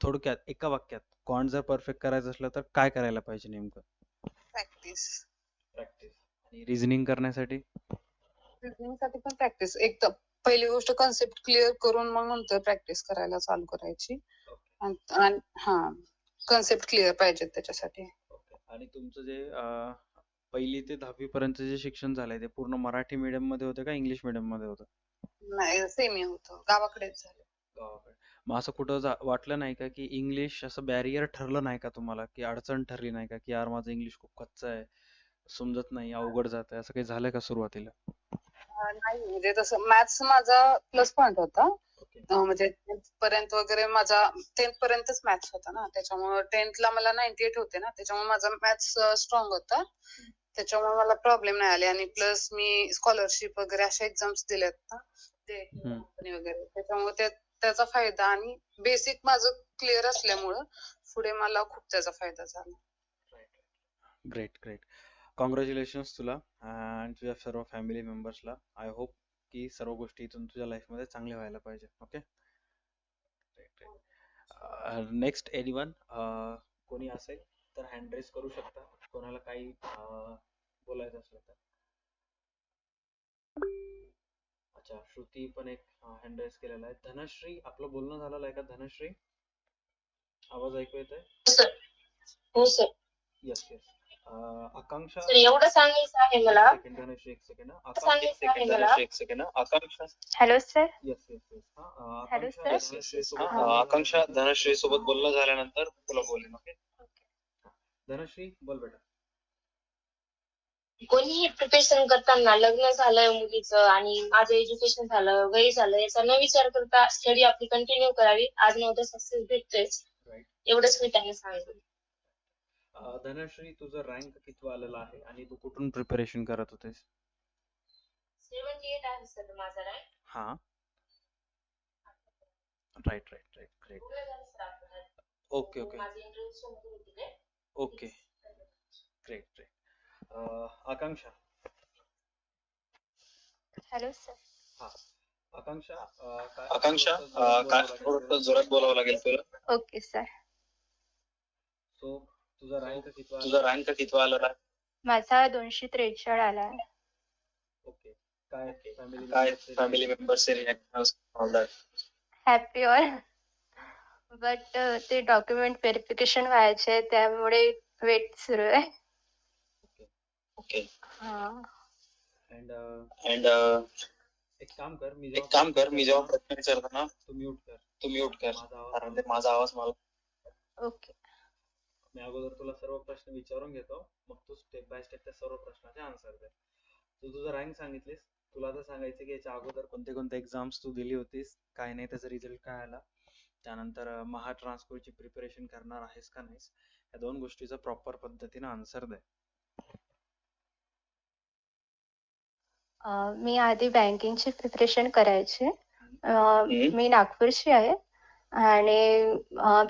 थोडक्यात एका वाक्यात क्वांट जर परफेक्ट करायचं असलं तर काय करायला पाहिजे नेमकं? प्रॅक्टिस. आणि रिझनिंग करण्यासाठी? रिझनिंग साठी पण प्रॅक्टिस. एक तर पहिली गोष्ट कन्सेप्ट क्लिअर करून मग नंतर प्रॅक्टिस करायला चालू करायची. कन्सेप्ट क्लिअर पाहिजे त्याच्यासाठी. आणि तुमचं जे 1ली ते 10वी पर्यंत जे शिक्षण झालंय ते पूर्ण मराठी मीडियम मध्ये होतं का इंग्लिश मीडियम मध्ये होतं? नाही, सेमी होतं, गावाकडेच झालं. गावाकडे. मग असं कुठं वाटलं नाही का की इंग्लिश असं बॅरियर ठरलं नाही का तुम्हाला, की अडचण ठरली नाही का की यार माझं इंग्लिश खूप कच्चं आहे, समजत नाही, अवघड जात आहे, असं काही झालंय का सुरुवातीला? नाही, म्हणजे तसं मॅथ्स माझा प्लस पॉइंट होता. म्हणजे 10th पर्यंत वगैरे माझा 10th पर्यंतच मॅथ्स होता ना, त्याच्यामुळे 10th ला मला 98 होते ना, त्याच्यामुळे माझा मॅथ्स स्ट्रॉंग होता. त्याच्यामुळे मला प्रॉब्लेम नाही आले. आणि प्लस मी स्कॉलरशिप वगैरे अशा एक्झाम्स दिल्यात ना, ते कंपनी वगैरे, त्याच्यामुळे त्याचा फायदा, आणि बेसिक माझं क्लिअर असल्यामुळं पुढे मला खूप त्याचा फायदा झाला. Great great. कॉंग्रॅच्युलेशन्स तुला आणि तुझ्या सर्व फॅमिली मेंबर्सला. आय होप की सर्व गोष्टी इथून तुझ्या लाईफमध्ये चांगल्या व्हायला पाहिजे. ओके. नेक्स्ट एनीवन कोणी असेल तर हँड रेस करू शकता, कोणाला काही बोलायचं असलं तर. अच्छा, श्रुती पण एक हँड रेस केलेला आहे. धनश्री, आपलं बोलणं झालेलं आहे का धनश्री? आवाज ऐकू येतोय? हो sir. Yes yes. Akanksha. Sir एवढं सांगायचं आहे मला. धनश्री एक सेकंड. एक second. Akanksha. Hello sir. Yes yes yes. Hello sir. Akanksha Dhanashree सोबत बोलणं झाल्यानंतर तुला बोलेन. ओके. धनश्री बोल बेटा. कोणीही प्रिपरेशन करताना लग्न झालं मुलीचं आणि माझं एज्युकेशन झालं, वय झालं, याचा न विचार करता स्टडी आपली कंटिन्यू करावी. आज न उद्या सक्सेस भेटतेच. एवढंच मी त्यांना सांगेन. धनश्री, तुझं रँक किती आलेला आहे आणि तू कुठून प्रिपरेशन करत होतेस? 78 आहे सर माझा रँक. हा, right right right. Great. Okay okay okay. Great great. Akanksha. Hello sir. हा, आकांक्षा काय थोडं जोरात बोलावं लागेल तुला. Okay sir. सो तुझा रँक किती आला? माझा 243 आला. ओके. काय family members happy all. But ते डॉक्युमेंट व्हेरिफिकेशन व्हायचे त्यामुळे वेट सुरू आहे. ओके. हा. अँड अँड एक काम कर, मी एक काम कर, मी जेव्हा प्रश्न विचारताना तू म्यूट कर, तू म्यूट कर, माझा आवाज कारण ते माझा आवाज मला ओके. मी अगोदर तुला सर्व प्रश्न विचारून घेतो, मग तू स्टेप बाय स्टेप त्या सर्व प्रश्नाचे आन्सर दे. तू तुझं रँक सांगितलीस, तुला तर सांगायचं की याच्या अगोदर कोणते कोणते एक्झाम्स तू दिली होतीस, काय नाही त्याचा रिझल्ट काय आला, त्यानंतर महा ट्रान्सफरची प्रिपरेशन करणार आहेस का नाहीस, या दोन गोष्टीचा प्रॉपर पद्धतीने आन्सर दे. मी आधी बँकिंगची प्रिपरेशन करायची. मी नागपूरची आहे आणि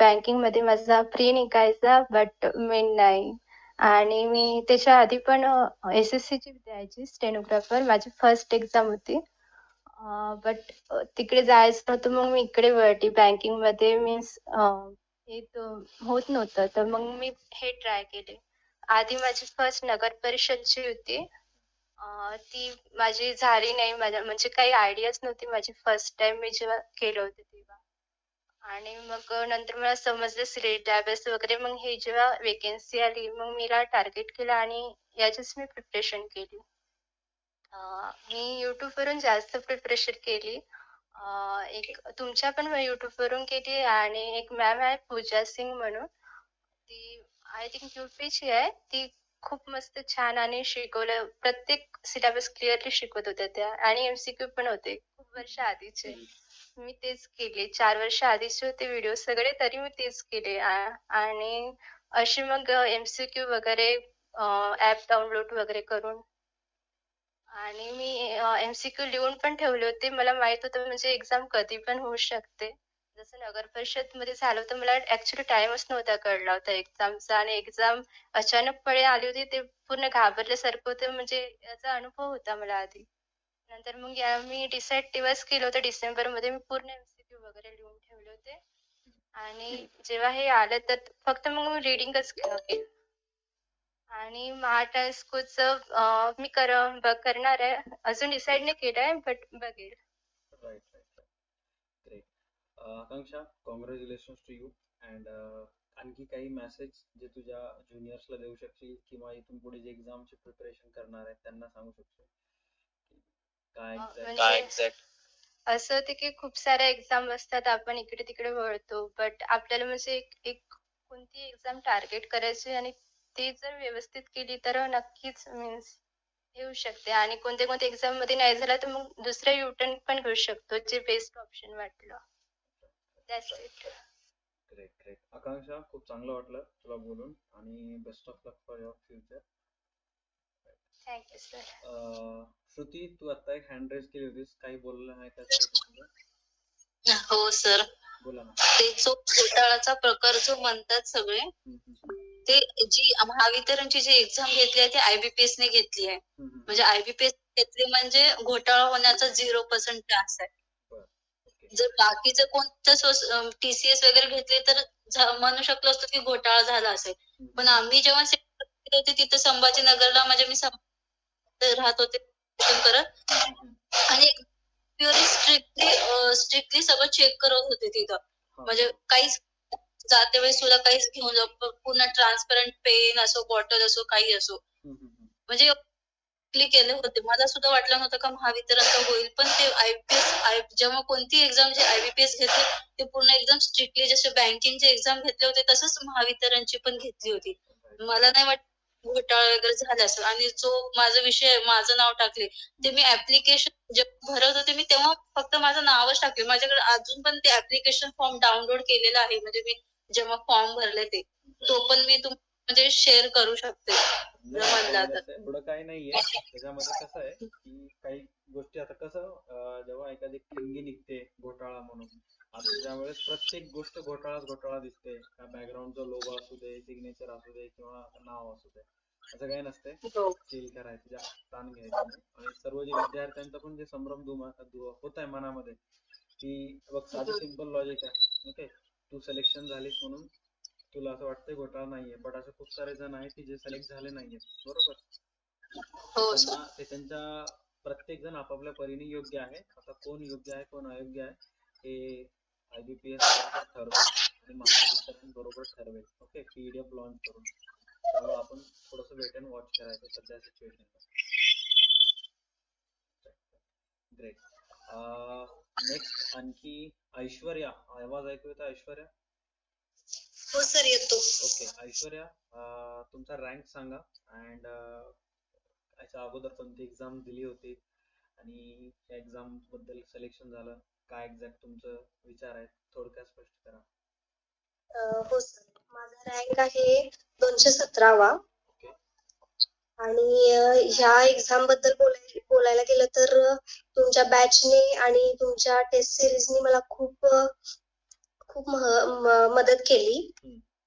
बँकिंगमध्ये माझा प्री निघायचा बट मेन नाही. आणि मी त्याच्या आधी पण SSCची द्यायची स्टेनोग्राफर. माझी फर्स्ट एक्झाम होती. बट तिकडे जायचं होतं मग मी इकडे वळली बँकिंगमध्ये मीन्स येत होत नव्हतं तर मग मी हे ट्राय केले. आधी माझी फर्स्ट नगर परिषदची होती. ती माझी झाली नाही. माझ्या म्हणजे काही आयडियाच नव्हती माझी फर्स्ट टाइम मी जेव्हा केलं होतं तेव्हा. आणि मग नंतर मला समजलं सिलेक्ट डायबेस वगैरे. मग हे जेव्हा वेकेन्सी आली मग मीला टार्गेट केलं आणि याचीच मी प्रिपरेशन केली. मी YouTubeवरून जास्त प्रिपरेशन केली. एक तुमच्या पण YouTubeवरून केली आणि एक मॅम आहे पूजा सिंग म्हणून. ती आय थिंक UPची आहे. ती खूप मस्त छान आणि शिकवलं. प्रत्येक सिलेबस क्लिअरली शिकवत होत्या त्या आणि MCQ पण होते. खूप वर्ष आधीचे. मी तेच केले. 4 वर्ष आधीचे होते व्हिडिओ सगळे तरी मी तेच केले. आणि अशी मग MCQ वगैरे ॲप डाउनलोड वगैरे करून आणि मी MCQ लिहून पण ठेवले होते. मला माहित होतं म्हणजे एक्झाम कधी पण होऊ शकते. जसं नगर परिषदमध्ये झालं होतं मला ॲक्चुअली टाईमच नव्हता कळला होता एक्झामचा आणि एक्झाम अचानकपणे आली होती. ते पूर्ण घाबरल्यासारखं होतं म्हणजे याचा अनुभव होता मला आधी. नंतर मग मी डिसाईड तेव्हाच केलं होतं डिसेंबरमध्ये मी पूर्ण MCQ वगैरे लिहून ठेवले होते. आणि जेव्हा हे आलं तर फक्त मग मी रीडिंगच केलं. आणि महाराष्ट्र मी करणार आहे. अजून डिसाईड नाही केलं आहे बट बघेल. Right right right great. Akanksha, congratulations to you. And आणखी काही मेसेज जे तुझ्या ज्युनियर्सला देऊ शकशील किंवा इथून पुढे जे एक्झामची प्रिपरेशन करणार आहेत त्यांना सांगू शकशील काय म्हणजे असं होतं की खूप साऱ्या एक्झाम असतात आपण इकडे तिकडे वळतो बट आपल्याला म्हणजे एक कोणती एक्झाम टार्गेट करायची आणि ती जर व्यवस्थित केली तर नक्कीच मीन्स येऊ शकते. आणि कोणत्या कोणत्या एक्झाम मध्ये नाही झाला तर मग दुसऱ्या युटर्न पण घेऊ शकतो जे बेस्ट ऑप्शन वाटलं. That's it. Great great. Akanksha, खूप चांगलं वाटलं तुला बोलून आणि best of luck for your future. Thank you sir. Shruti, तू आता एक हँड रेज केली होतीस, काही बोललं नाही का? हो सर. बोला ना. ते जो घोटाळाचा प्रकार जो म्हणतात सगळे ते जी महावितरणची जी एक्झाम घेतली आहे ती IBPS ने घेतली आहे. म्हणजे IBPS घेतली म्हणजे घोटाळा होण्याचा 0% चान्स आहे. जर बाकीचं कोणतं TCS वगैरे घेतले तर म्हणू शकलो असतो की घोटाळा झाला असेल. पण आम्ही जेव्हा केले होते तिथं संभाजीनगरला म्हणजे मी राहत होते करत आणि प्युअरली स्ट्रिक्टली सगळं चेक करत होते तिथं. म्हणजे काहीच जाते वेळेस तुला काहीच घेऊन जाऊ पूर्ण ट्रान्सपरंट पेन असो बॉटल असो काही असो म्हणजे केले होते. मला सुद्धा वाटलं नव्हतं का महावितरणचं होईल पण ते IBPS जेव्हा कोणती एक्झाम जे IBPS घेतले ते पूर्ण एकदम स्ट्रिक्टली जसे बँकिंगचे एक्झाम घेतले होते तसंच महावितरणची पण घेतली होती. मला नाही वाटत घोटाळा वगैरे झाला असेल. आणि जो माझा विषय माझं नाव टाकले ते मी ऍप्लिकेशन जेव्हा भरत होते मी तेव्हा फक्त माझं नावच टाकले. माझ्याकडे अजून पण ते ऍप्लिकेशन फॉर्म डाउनलोड केलेला आहे. म्हणजे मी जेव्हा फॉर्म भरले ते तो पण मी म्हणजे शेअर करू शकते म्हणला तर. एवढं काही नाहीये त्याच्यामध्ये. कसं आहे की काही गोष्टी आता कसं जेव्हा एखादी ठिणगी निघते घोटाळा म्हणून आता त्यावेळेस प्रत्येक गोष्ट घोटाळा दिसते. बॅकग्राऊंडचा लोगो असू दे, सिग्नेचर असू दे किंवा नाव असू दे, असं काही नसते. चिल करायचं, जास्त ताण घ्यायचं नाही. आणि सर्व जे विद्यार्थ्यांचा पण जे संभ्रम होत आहे मनामध्ये की बघ साधी सिंपल लॉजिक आहे. ओके, तू सिलेक्शन झालीस म्हणून तुला असं वाटतंय घोटाळा नाहीये, बट असे खूप सारे जण आहेत की जे सिलेक्ट झाले नाहीयेत. बरोबर. ते त्यांच्या प्रत्येक जण आपापल्या परीने योग्य आहे. आता कोण योग्य आहे कोण अयोग्य आहे हे IBPS ठरवतो. आणि महावितरण बरोबर ठरवेल. ओके, PDF लॉन्च करून. त्यामुळे आपण थोडंसं वेट अँड वॉच करायचं सध्या सिच्युएशनला. ग्रेट. नेक्स्ट आणखी ऐश्वर्या, आवाज ऐकू येतो ऐश्वर्या? हो सर येतो. ओके ऐश्वर्या, तुमचा रँक सांगा अँड याच्या अगोदर कोणती एक्झाम दिली होती आणि त्या एक्झाम बद्दल सिलेक्शन झालं, काय एक्झॅक्ट तुमचं विचार आहे, थोडक्यात स्पष्ट करा. हो सर, माझा रँक आहे 217वा ओके. आणि ह्या एक्झाम बद्दल बोलायला गेलं तर तुमच्या बॅचने आणि तुमच्या टेस्ट सिरीजने मला खूप मदत केली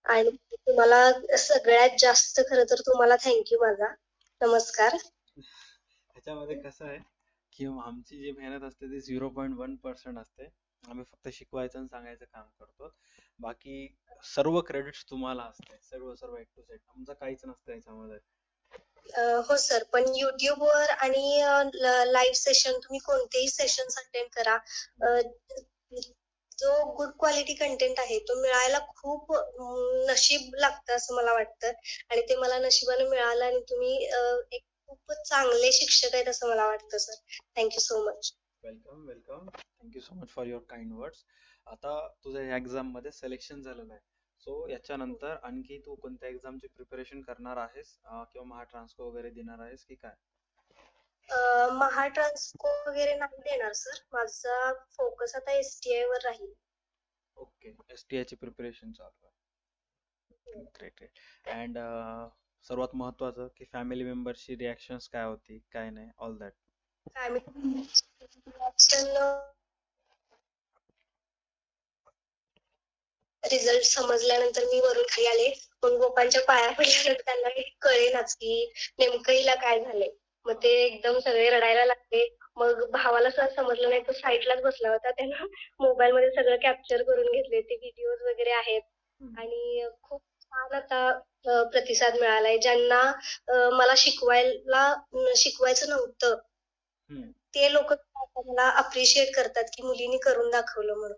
आणि तुम्हाला सगळ्यात जास्त खरं तर तुम्हाला थँक्यू माझा नमस्कार. ह्याच्यामध्ये कसं आहे की आमची जी मेहनत असते ती 0.1% असते. आम्ही फक्त शिकवायचं आणि सांगायचं काम करतो. बाकी सर्व क्रेडिट्स तुम्हाला असते, सर्व A to Z. आमचं काहीच नसतं याच्यामध्ये. हो सर, पण युट्यूबवर आणि लाईव्ह सेशन तुम्ही कोणतेही सेशन्स अटेंड करा, जो गुड क्वालिटी कंटेंट आहे तो मिळायला खूप नशीब लागतं असं मला वाटतं आणि ते मला नशिबाने मिळालं आणि तुम्ही एक खूप चांगले शिक्षक आहेत असं मला वाटतं sir. Thank you so much. Welcome welcome, thank you so much for your kind words. आता तुझं या एक्झाम मध्ये सिलेक्शन झालेलं आहे, सो याच्यानंतर आणखी तू कोणत्या एक्झामची प्रिपरेशन करणार आहेस किंवा महाट्रान्सको वगैरे देणार आहेस की काय? महाट्रान्सको वगैरे नाही देणार सर, माझा फोकस आता STI वर राहील. ओके, STI ची प्रिपरेशन चालू आहे. Great great. अँड सर्वात महत्वाचं की फॅमिली मेंबरची रिॲक्शन्स काय होती काय नाही, ऑल दॅट. रिझल्ट समजल्यानंतर मी वरून खाली आले, मग गोपांच्या पाया पडल्यानंतर त्यांना कळेनाच की नेमकं हिला काय झालंय. मग ते एकदम सगळे रडायला लागले. मग भावाला सुद्धा समजलं नाही, तो साईडलाच बसला होता. त्यानं मोबाईल मध्ये सगळं कॅप्चर करून घेतले, ते व्हिडिओज वगैरे आहेत आणि खूप छान आता प्रतिसाद मिळालाय. ज्यांना मला शिकवायचं नव्हतं ते लोक मला अप्रिशिएट करतात की मुलीने करून दाखवलं म्हणून.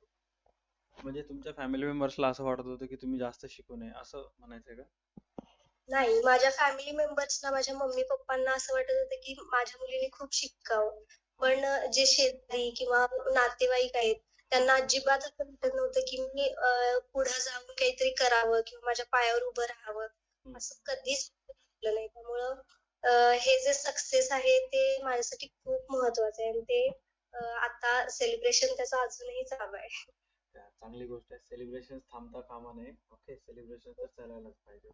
म्हणजे तुमच्या फॅमिली मेंबर्सला असं वाटत होतं की तुम्ही जास्त शिकू नये असं म्हणायचंय का? नाही, माझ्या फॅमिली मेंबर्सना, माझ्या मम्मी पप्पांना असं वाटत होतं की माझ्या मुलीने खूप शिकावं, पण जे शेजारी किंवा नातेवाईक आहेत त्यांना अजिबात असं वाटत नव्हतं की मी पुढे जाऊन काहीतरी करावं किंवा माझ्या पायावर उभं राहावं, असं कधीच वाटलं नाही. त्यामुळं हे जे सक्सेस आहे ते माझ्यासाठी खूप महत्वाचं आहे आणि ते आता सेलिब्रेशन त्याचं अजूनही चालू आहे. चांगली गोष्ट आहे, सेलिब्रेशन थांबता कामा नये. ओके, सेलिब्रेशन तर चालायलाच पाहिजे.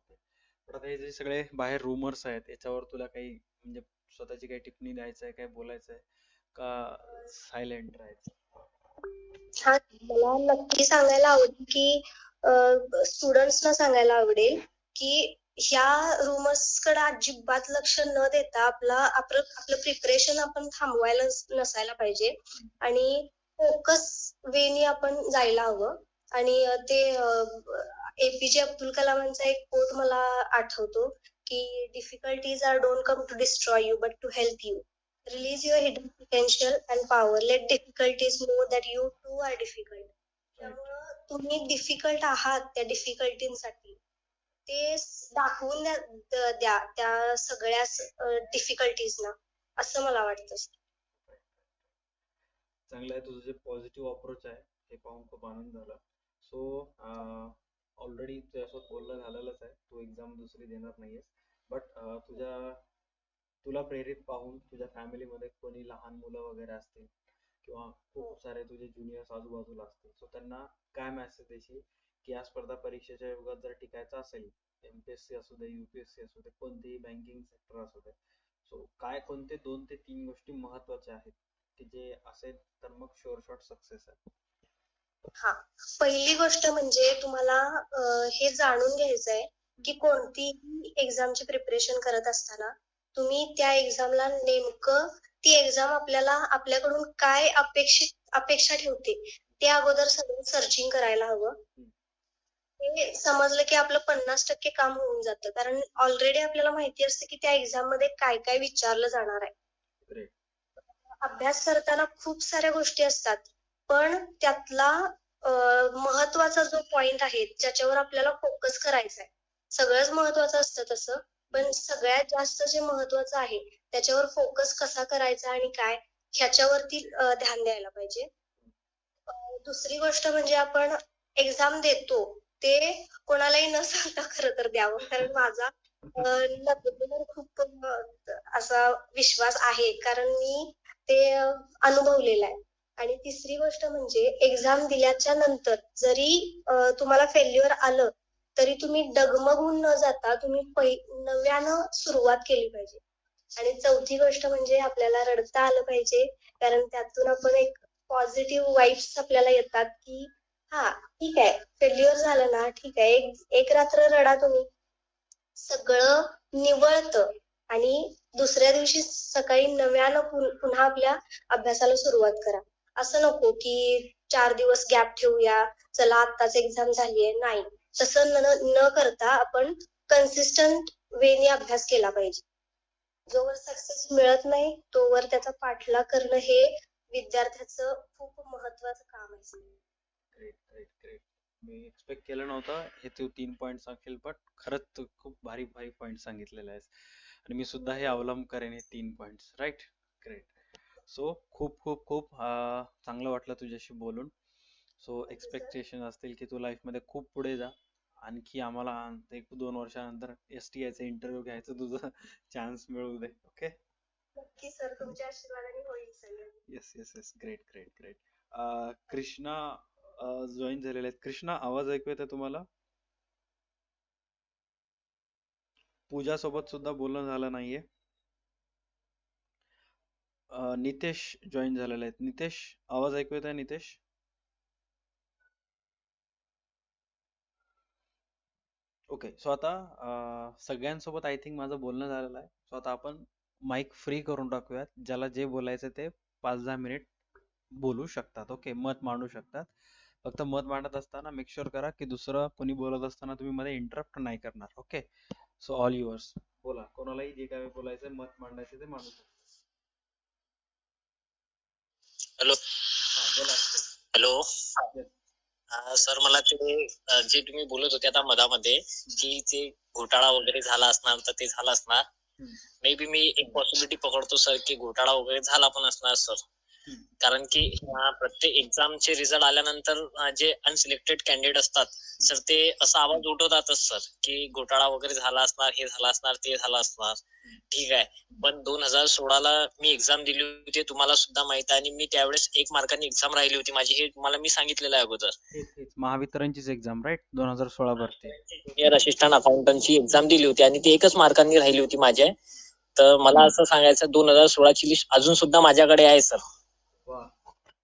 पण आता हे जे सगळे बाहेर रूमर्स आहेत याच्यावर तुला काही म्हणजे स्वतःची काही टिप्पणी द्यायचं आहे, काय बोलायचं आहे का सायलेंट राहायचं? हा, मला नक्की सांगायला आवडेल की स्टुडंट्सना सांगायला आवडेल की ह्या रूमर्स कडे अजिबात लक्ष न देता आपलं प्रिपरेशन आपण थांबवायला नसायला पाहिजे आणि फोकस वेनी आपण जायला हवं. आणि ते APJ अब्दुल कलामांचा एक कोट मला आठवतो की difficulties are don't come to destroy you but to help you. Release your hidden potential and power. Let difficulties know that you too are difficult. त्यामुळं तुम्ही डिफिकल्ट आहात त्या डिफिकल्टींसाठी ते दाखवून द्या त्या सगळ्या डिफिकल्टीजना, असं मला वाटतं. चांगलं आहे, तुझं जे पॉझिटिव्ह अप्रोच आहे हे पाहून खूप आनंद झाला. सो ऑलरेडी तुझ्यासोबत बोलणं झालेलंच आहे, तू एक्झाम दुसरी देणार नाहीयेस, बट तुला प्रेरित पाहून तुझ्या फॅमिलीमध्ये कोणी लहान मुलं वगैरे असतील किंवा खूप सारे तुझे ज्युनियर्स आजूबाजूला असतील, सो त्यांना काय मेसेज देशील की या स्पर्धा परीक्षेच्या युगात जर टिकायचं असेल, MPSC असू दे, UPSC असू दे, कोणतेही बँकिंग सेक्टर असू दे, सो काय कोणते 2 ते 3 गोष्टी महत्वाच्या आहेत की जे असेल तर मग शुअर शॉट सक्सेस आहे? हा, पहिली गोष्ट म्हणजे तुम्हाला हे जाणून घ्यायचं आहे की कोणतीही एक्झामची प्रिपरेशन करत असताना तुम्ही त्या एक्झामला नेमकं ती एक्झाम आपल्याकडून काय अपेक्षा ठेवते ते अगोदर सगळं सर्चिंग करायला हवं. ते समजलं की आपलं 50% काम होऊन जातं, कारण ऑलरेडी आपल्याला माहिती असतं की त्या एक्झाम मध्ये काय काय विचारलं जाणार आहे. अभ्यास करताना खूप साऱ्या गोष्टी असतात, पण त्यातला महत्वाचा जो पॉइंट आहे ज्याच्यावर आपल्याला फोकस करायचा आहे. सगळंच महत्वाचं असतं तसं, पण सगळ्यात जास्त जे महत्वाचं आहे त्याच्यावर फोकस कसा करायचा आणि काय ह्याच्यावरती ध्यान द्यायला पाहिजे. दुसरी गोष्ट म्हणजे आपण एक्झाम देतो ते कोणालाही न सांगता खरं तर द्यावं, कारण माझा नजरेवर खूप असा विश्वास आहे, कारण मी ते अनुभवलेलं आहे. आणि तिसरी गोष्ट म्हणजे एक्झाम दिल्याच्या नंतर जरी तुम्हाला फेल्युअर आलं तरी तुम्ही डगमगून न जाता तुम्ही नव्यानं सुरुवात केली पाहिजे. आणि चौथी गोष्ट म्हणजे आपल्याला रडता आलं पाहिजे, कारण त्यातून आपण एक पॉझिटिव्ह वाईब्स आपल्याला येतात की हा ठीक आहे, फेल्युअर झालं ना ठीक आहे, एक रात्र रडा तुम्ही, सगळं निवळतं आणि दुसऱ्या दिवशी सकाळी नव्यानं पुन्हा आपल्या अभ्यासाला सुरुवात करा. असं नको की 4 दिवस गॅप ठेवूया, चला आत्ताच एक्झाम झालीये, नाही. तसं न करता आपण कन्सिस्टंट वेने अभ्यास केला पाहिजे. जोवर सक्सेस मिळत नाही तोवर त्याचा पाठलाग करणं हे विद्यार्थ्याचं खूप महत्वाचं काम आहे. Great great great. मी एक्सपेक्ट केलं नव्हतं हे तू 3 पॉइंट सांगशील, पण खरंच तू खूप भारी भारी पॉइंट सांगितलेले आहेस आणि मी सुद्धा हे अवलंब करेन हे 3 पॉइंट्स. राईट. ग्रेट. सो खूप खूप खूप चांगलं वाटलं तुझ्याशी बोलून. सो एक्सपेक्टेशन असतील की तू लाईफमध्ये खूप पुढे जा, आणखी आम्हाला 1-2 वर्षानंतर STI चा इंटरव्ह्यू घ्यायचं तुझं चान्स मिळू दे. ओके. नक्की सर, तुमच्या आशीर्वादाने होईल सगळं. Yes yes yes. Great great great. Krishna join झालेले आहेत. कृष्णा, आवाज ऐकू येतोय तुम्हाला? पूजा सोबत सुद्धा बोलणं झालं नाहीये. नितेश जॉईन झालेले आहेत. नितेश, आवाज ऐकू येतोय नितेश? ओके. सो आता सगळ्यांसोबत आय थिंक माझं बोलणं झालेलं आहे. सो आता आपण माईक फ्री करून टाकूयात. ज्याला जे बोलायचं ते 5-10 मिनिट बोलू शकतात. ओके, मत मांडू शकतात. फक्त मत मांडत असताना मेक शुअर करा की दुसरं कोणी बोलत असताना तुम्ही मध्ये इंटरप्ट नाही करणार. ओके. So all yours. बोला, कोणालाही जे काय बोलायचं मत मांडायचं ते मांडू शकता. हॅलो. हा, बोला. हॅलो. Yes. सर, मला ते जे तुम्ही बोलत होते आता मधामध्ये की ते घोटाळा वगैरे झाला असणार तर ते झालं असणार. मे बी मी एक पॉसिबिलिटी पकडतो सर की घोटाळा वगैरे झाला पण असणार सर. कारण की प्रत्येक एक्झामचे रिझल्ट आल्यानंतर जे अनसिलेक्टेड कॅन्डिडेट असतात सर ते असा आवाज उठवतातच सर की घोटाळा वगैरे झाला असणार, हे झालं असणार, ते झालं असणार. ठीक आहे, पण 2016ला मी एक्झाम दिली होती, तुम्हाला सुद्धा माहित आहे, आणि मी त्यावेळेस 1 मार्काने एक्झाम राहिली होती माझी, हे तुम्हाला मी सांगितलेलं आहे अगोदर. महावितरणचीच एक्झाम, राईट? 2016 भरती. ज्युनियर असिस्टंट अकाउंटंटची एक्झाम दिली होती आणि ती 1च मार्कांनी राहिली होती माझ्या. तर मला असं सांगायचं 2016ची लिस्ट अजून सुद्धा माझ्याकडे आहे सर.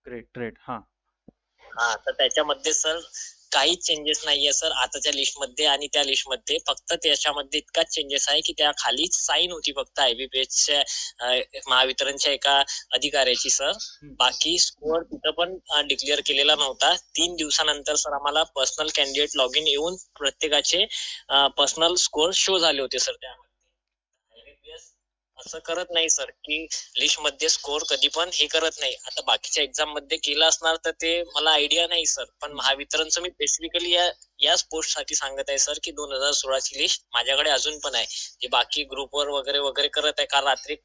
Great great. हा, तर त्याच्यामध्ये सर काहीच चेंजेस नाहीये सर आताच्या लिस्ट मध्ये आणि त्या लिस्ट मध्ये. फक्त त्याच्यामध्ये इतकाच चेंजेस आहे की त्या खाली साईन होती फक्त IBPS महावितरणच्या एका अधिकाऱ्याची सर. बाकी स्कोअर तिथं पण डिक्लेअर केलेला नव्हता. 3 दिवसानंतर सर आम्हाला पर्सनल कॅन्डिडेट लॉग इन येऊन प्रत्येकाचे पर्सनल स्कोअर शो झाले होते सर. त्यामध्ये IBPS असं करत नाही सर की लिस्ट मध्ये स्कोअर कधी पण हे करत नाही. आता बाकीच्या एक्झाम मध्ये केलं असणार तर ते मला आयडिया नाही सर, पण महावितरणचं मी स्पेसिफिकली याच पोस्ट साठी सांगत आहे सर की 2016ची लिस्ट माझ्याकडे अजून पण आहे. जे बाकी ग्रुपवर वगैरे वगैरे करत आहे, काल रात्री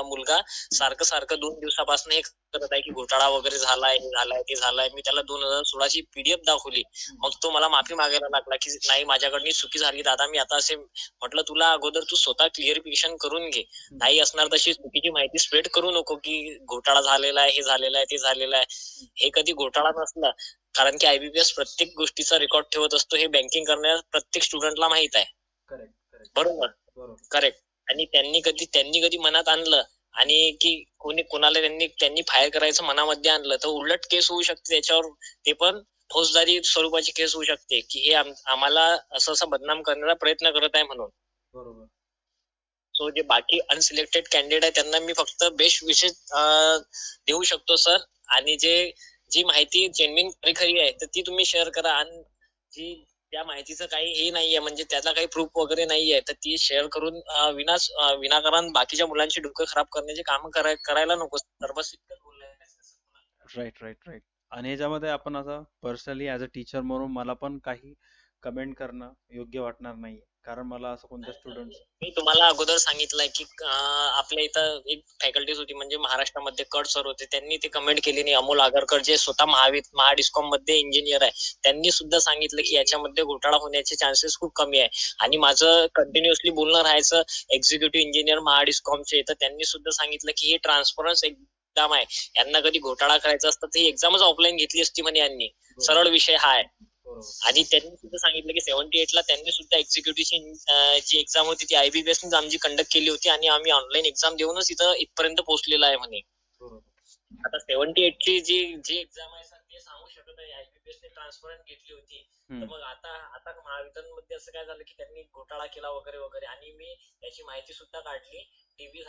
मुलगा सारखं 2 दिवसापासून हे करत आहे की घोटाळा वगैरे झालाय, हे झालाय, ते झालाय. मी त्याला 2016ची PDF दाखवली, मग तो मला माफी मागायला लागला की नाही माझ्याकडनी चुकी झाली दादा. मी आता असे म्हटलं तुला अगोदर तू स्वतः क्लिअरिफिकेशन करून घे. नाही असणार तशी चुकीची माहिती स्प्रेड करू नको की घोटाळा झालेला आहे, हे झालेलं आहे, ते झालेलं आहे. हे कधी घोटाळा नसला, कारण की IBPS प्रत्येक गोष्टीचा रेकॉर्ड ठेवत असतो. हे बँकिंग करणाऱ्या प्रत्येक स्टुडंटला माहित आहे. बरोबर. करेक्ट. आणि त्यांनी कधी मनात आणलं आणि की कोणाला त्यांनी फायर करायचं मनामध्ये आणलं तर उलट केस होऊ शकते त्याच्यावर. ते पण फौजदारी स्वरूपाची केस होऊ शकते की हे आम्हाला असं बदनाम करण्याचा प्रयत्न करत आहे म्हणून. बरोबर. सो जे बाकी अनसिलेक्टेड कॅन्डिडेट आहे त्यांना मी फक्त बेस्ट विशेष देऊ शकतो सर. आणि जी माहिती जेन्युइन खरी आहे तर ती तुम्ही शेअर करा. आणि त्या माहितीचं काही हे नाहीये, म्हणजे त्याला काही प्रूफ वगैरे नाहीये, तर ती शेअर करून विनाकारण बाकीच्या मुलांची डोकं खराब करण्याचे काम करायला नको सर. बस इतकंच बोलणं आहे. Right right right. आणि ह्याच्यामध्ये आपण असं पर्सनली ॲज अ टीचर म्हणून मला पण काही कमेंट करणं योग्य वाटणार नाहीये, कारण मला असं कोणत्या स्टुडंट्स मी तुम्हाला अगोदर सांगितलंय की आपल्या इथं एक फॅकल्टीज होती म्हणजे महाराष्ट्रामध्ये कट सर होते, त्यांनी ते कमेंट केली नाही. अमोल आगरकर जे स्वतः महाडिस्कॉम मध्ये इंजिनियर आहे, त्यांनी सुद्धा सांगितलं की याच्यामध्ये घोटाळा होण्याचे चान्सेस खूप कमी आहे. आणि माझं कंटिन्युअसली बोलणं राहायचं एक्झिक्युटिव्ह इंजिनियर महाडिस्कॉमचे, तर त्यांनी सुद्धा सांगितलं की हे ट्रान्सपरन्स एक्झाम आहे, यांना कधी घोटाळा करायचा असतं तर ही एक्झामच ऑफलाईन घेतली असती म्हणे यांनी. सरळ विषय हा आहे. आणि त्यांनी सुद्धा सांगितलं की 78 ला त्यांनी सुद्धा एक्झिक्युटिव्हची जी एक्झाम होती ती IBPS ने आमची कंडक्ट केली होती आणि आम्ही ऑनलाईन एक्झाम देऊनच इथं इथपर्यंत पोहोचलेलो आहे म्हणे. आता 78 ची जी एक्झाम आहे सर ते सांगू शकत नाही, IBPS ने ट्रान्सपरंट घेतली होती. तर मग आता महावितरण मध्ये असं काय झालं की त्यांनी घोटाळा केला वगैरे वगैरे, आणि मी याची माहिती सुद्धा काढली. टीव्ही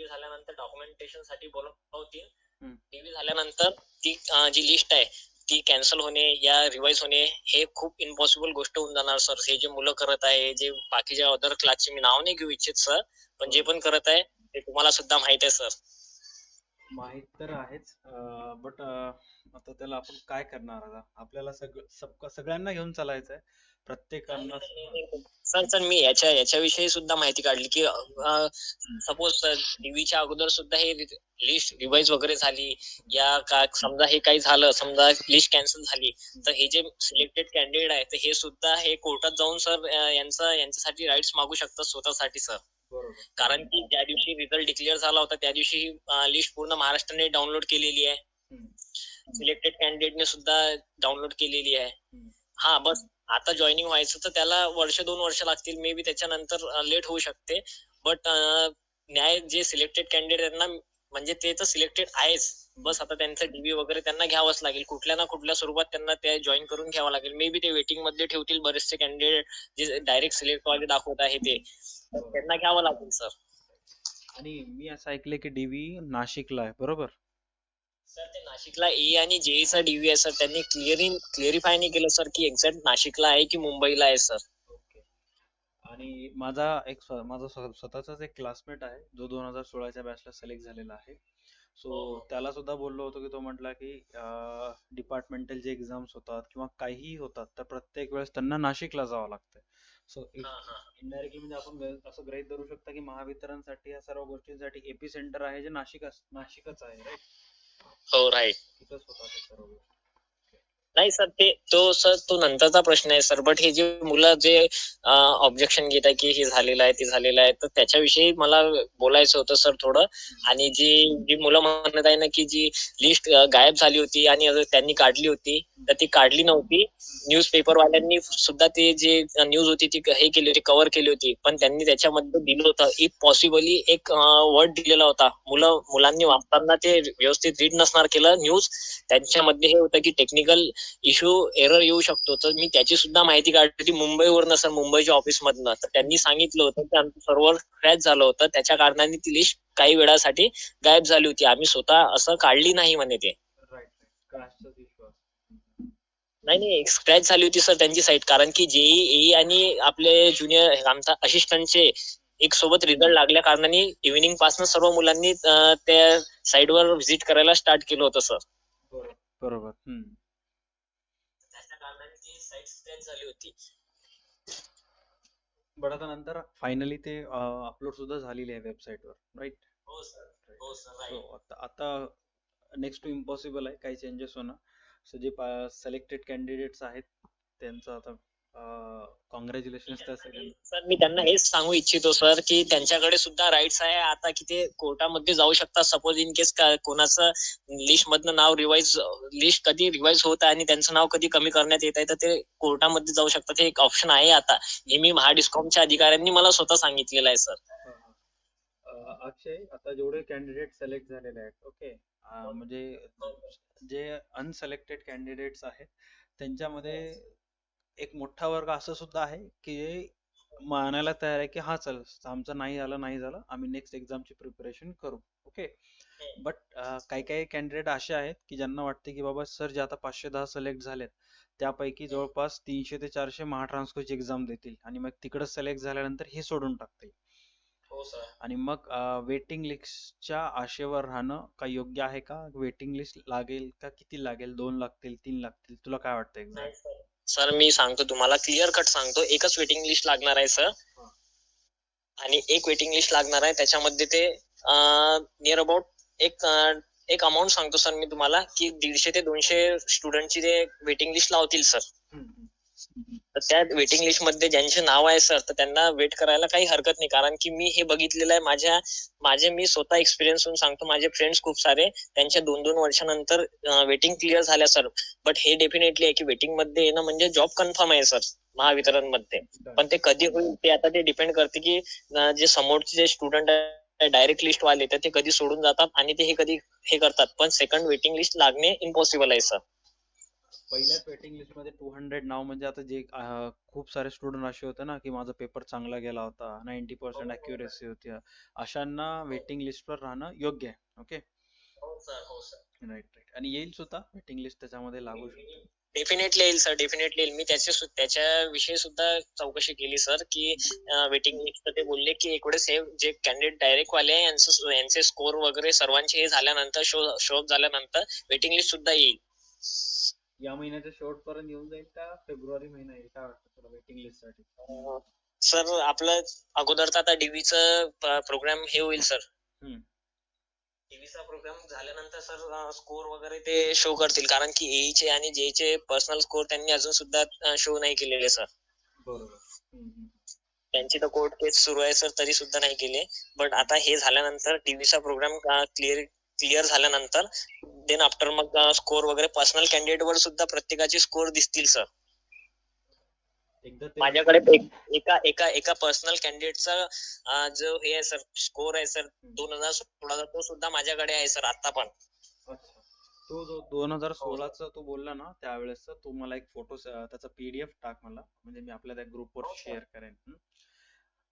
झाल्यानंतर डॉक्युमेंटेशन साठी बोलवलं होती. टीव्ही झाल्यानंतर ती जी लिस्ट आहे ती कॅन्सल होणे या रिवाइज होणे हे खूप इम्पॉसिबल गोष्ट होऊन जाणार सर. हे जे मुलं करत आहे, जे बाकीच्या अदर क्लासचे मी नाव नाही घेऊ इच्छित सर, पण जे पण करत आहे ते तुम्हाला सुद्धा माहित आहे सर. माहित तर आहेच, बट आता त्याला आपण काय करणार? आता आपल्याला सगळ्यांना घेऊन चालायचं आहे, प्रत्येकांना. सर मी याच्याविषयी सुद्धा माहिती काढली की सपोज टीव्हीच्या अगोदर सुद्धा हे लिस्ट रिवाइज वगैरे झाली, या का समजा हे काही झालं, समजा लिस्ट कॅन्सल झाली, तर हे जे सिलेक्टेड कॅन्डिडेट आहे तर हे सुद्धा हे कोर्टात जाऊन सर यांच्यासाठी राईट्स मागू शकतात स्वतःसाठी सर. कारण की ज्या दिवशी रिझल्ट डिक्लेअर झाला होता त्या दिवशी ही लिस्ट पूर्ण महाराष्ट्राने डाउनलोड केलेली आहे, सिलेक्टेड कॅन्डिडेटने सुद्धा डाउनलोड केलेली आहे. हा बस आता जॉईनिंग व्हायचं तर त्याला 1-2 वर्ष लागतील, मे बी त्याच्यानंतर लेट होऊ शकते. बट न्याय जे सिलेक्टेड कॅन्डिडेट ना म्हणजे ते तर सिलेक्टेड आहेच, बस आता त्यांचं DV वगैरे त्यांना घ्यावंच लागेल, कुठल्या ना कुठल्या स्वरूपात त्यांना ते जॉईन करून घ्यावं लागेल. मे बी ते वेटिंग मध्ये ठेवतील बरेचसे कॅन्डिडेट जे डायरेक्ट सिलेक्ट वाले दाखवत आहे ते, त्यांना घ्यावं लागेल सर. आणि मी असं ऐकलंय की DV नाशिकला आहे, बरोबर? सर ते नाशिकला ए आणि JEE चा DV आहे सर. त्यांनी क्लिअरिफाय नाही केलं सर की एक्झॅक्ट नाशिकला आहे की मुंबईला आहे सर. आणि माझा स्वतःचाच एक क्लासमेट आहे जो 2016च्या बॅचला सिलेक्ट झालेला आहे. सो त्याला सुद्धा बोललो होतो की तो म्हटला की डिपार्टमेंटल जे एक्झाम्स होतात किंवा काहीही होतात तर प्रत्येक वेळेस त्यांना नाशिकला जावं लागतं. सो इनडायरेक्टली म्हणजे आपण असं गृहीत धरू शकता की महावितरणसाठी या सर्व गोष्टींसाठी एपी सेंटर आहे जे नाशिकच आहे, राईट? हो राईट. तिथंच होतात ते सर्व गोष्टी. नाही सर तो नंतरचा प्रश्न आहे सर. बट हे जे मुलं जे ऑब्जेक्शन घेत आहे की हे झालेलं आहे ते झालेलं आहे, तर त्याच्याविषयी मला बोलायचं होतं सर थोडं. आणि जी मुलं म्हणत आहे ना की जी लिस्ट गायब झाली होती आणि त्यांनी काढली होती, तर ती काढली नव्हती. न्यूजपेपरवाल्यांनी सुद्धा ते जे न्यूज होती ती हे केली होती, कव्हर केली होती, पण त्यांनी त्याच्यामध्ये दिलं होतं इफ पॉसिबली एक वर्ड दिलेला होता. मुलांनी वाचताना ते व्यवस्थित रीड नसणार केलं न्यूज. त्यांच्यामध्ये हे होतं की टेक्निकल इश्यू एरर येऊ शकतो, तर मी त्याची सुद्धा माहिती काढली होती मुंबईवरनं सर, मुंबईच्या ऑफिस मधनं. तर त्यांनी सांगितलं होतं की आमचं सर्व्हर क्रॅश झालं होतं, त्याच्या कारणाने ती लिस्ट काही वेळासाठी गायब झाली होती, आम्ही स्वतः असं काढली नाही म्हणे ते. नाही स्क्रॅच झाली होती सर त्यांची साईट, कारण की JEE आणि आपले ज्युनियर आमचा असिस्टंटचे एक सोबत रिझल्ट लागल्या कारणाने इव्हिनिंग पासून सर्व मुलांनी त्या साईट वर व्हिजिट करायला स्टार्ट केलं होतं सर. बरोबर. त्याच्या कारणाने ती साईट स्क्रॅच झाली होती. बट आता नंतर फायनली ते अपलोड सुद्धा झालेली आहे वेबसाईटवर, राईट? हो सर राईट. आता नेक्स्ट टू इम्पॉसिबल आहे काही चेंजेस होणं. सो जे सिलेक्टेड कॅन्डिडेट्स आहेत त्यांचं आता कॉंग्रॅच्युलेशन्स त्यासाठी. सर मी त्यांना हेच सांगू इच्छितो सर की त्यांच्याकडे सुद्धा राईट्स आहे आता की ते कोर्टामध्ये जाऊ शकतात. सपोज इन केस कोणाचं लिस्ट मधनं नाव लिस्ट कधी रिवाइज होत आहे आणि त्यांचं नाव कधी कमी करण्यात येत आहे, तर ते कोर्टामध्ये जाऊ शकतात. हे एक ऑप्शन आहे आता. हे मी महाडिस्कॉमच्या अधिकाऱ्यांनी मला स्वतः सांगितलेलं आहे सर. अक्षय, आता जेवढे कॅन्डिडेट सिलेक्ट झालेले आहेत, ओके, म्हणजे जे अनसिलेक्टेड कॅन्डिडेट्स आहेत त्यांच्यामध्ये एक मोठा वर्ग असं सुद्धा आहे की जे मानायला तयार आहे की हा चल आमचं नाही झालं, आम्ही नेक्स्ट एक्झामची प्रिपरेशन करू, ओके. बट काही काही कॅन्डिडेट असे आहेत की ज्यांना वाटते की बाबा सर जे आता 510 सिलेक्ट झालेत त्यापैकी जवळपास 300 ते 400 महाट्रान्सकोची एक्झाम देतील आणि मग तिकडे सिलेक्ट झाल्यानंतर हे सोडून टाकतील. हो सर. आणि मग वेटिंग लिस्टच्या आशेवर राहणं काही योग्य आहे का? वेटिंग लिस्ट लागेल का? किती लागेल? 2 लागतील, 3 लागतील? तुला काय वाटतं नाही एक्झॅक्ट? सर. सर मी सांगतो तुम्हाला क्लिअर कट सांगतो. एकच वेटिंग लिस्ट लागणार आहे सर. हा. आणि एक वेटिंग लिस्ट लागणार आहे. त्याच्यामध्ये ते नियर अबाउट एक एक अमाऊंट सांगतो सर मी तुम्हाला की 150 ते 200 स्टुडंटची ते वेटिंग लिस्ट लावतील सर. तर त्या वेटिंग लिस्ट मध्ये ज्यांचे नाव आहे सर तर त्यांना वेट करायला काही हरकत नाही, कारण की मी हे बघितलेलं आहे. माझे मी स्वतः एक्सपिरियन्स होऊन सांगतो. माझे फ्रेंड्स खूप सारे त्यांच्या 2-2 वर्षानंतर वेटिंग क्लिअर झाल्या सर. बट हे डेफिनेटली आहे की वेटिंग मध्ये येणं म्हणजे जॉब कन्फर्म आहे सर महावितरण मध्ये. पण ते कधी होईल ते आता ते डिपेंड करते की जे समोरचे जे स्टुडंट आहे डायरेक्ट लिस्ट वाले तर ते कधी सोडून जातात आणि ते हे कधी हे करतात. पण सेकंड वेटिंग लिस्ट लागणे इम्पॉसिबल आहे सर. पहिल्याच वेटिंग लिस्ट मध्ये 200 नाव म्हणजे आता जे खूप सारे स्टुडंट असे होते ना की माझा पेपर चांगला गेला होता, 90% अॅक्युरेसी होती, अशांना वेटिंग लिस्टवर राहणं योग्य आहे. ओके, हो सर. हो सर. Right right. आणि येईल सुद्धा वेटिंग लिस्ट त्याच्यामध्ये लागू शकते. डेफिनेटली येईल सर, डेफिनेटली येईल. मी त्याच्याविषयी सुद्धा चौकशी केली सर की वेटिंग लिस्ट ते बोलले की एकवेळेस हे जे कॅन्डिडेट डायरेक्ट वाले आहे यांचे स्कोर वगैरे सर्वांचे हे झाल्यानंतर शो झाल्यानंतर वेटिंग लिस्ट सुद्धा येईल. या महिन्याच्या शेवटपर्यंत येऊन जाईल का फेब्रुवारी महिना येईल? काय वाटतं तुला वेटिंग लिस्ट साठी? सर आपलं अगोदर तर आता डीवीचं प्रोग्राम हे होईल सर. डीवीचा प्रोग्राम झाल्यानंतर सर स्कोर वगैरे ते शो करतील, कारण की एईचे आणि जेईचे पर्सनल स्कोर त्यांनी अजून सुद्धा शो नाही केलेले सर. बरोबर. त्यांची तर कोर्ट केस सुरू आहे सर, तरी सुद्धा नाही केले. बट आता हे झाल्यानंतर डीवीचा प्रोग्राम क्लिअर झाल्यानंतर देन आफ्टर मग स्कोर वगैरे पर्सनल कॅन्डिडेट वर सुद्धा प्रत्येकाचे स्कोर दिसतील सर. एकदा ते माझ्याकडे एका पर्सनल कॅन्डिडेटचा जो हे आहे सर स्कोर आहे सर 2016चा तो सुद्धा माझ्याकडे आहे सर आता पण. अच्छा, तो जो 2016चा तू बोलला ना त्यावेळेस तू मला एक फोटो त्याचा पीडीएफ टाक मला, म्हणजे मी आपल्या त्या ग्रुपवर शेअर करेन.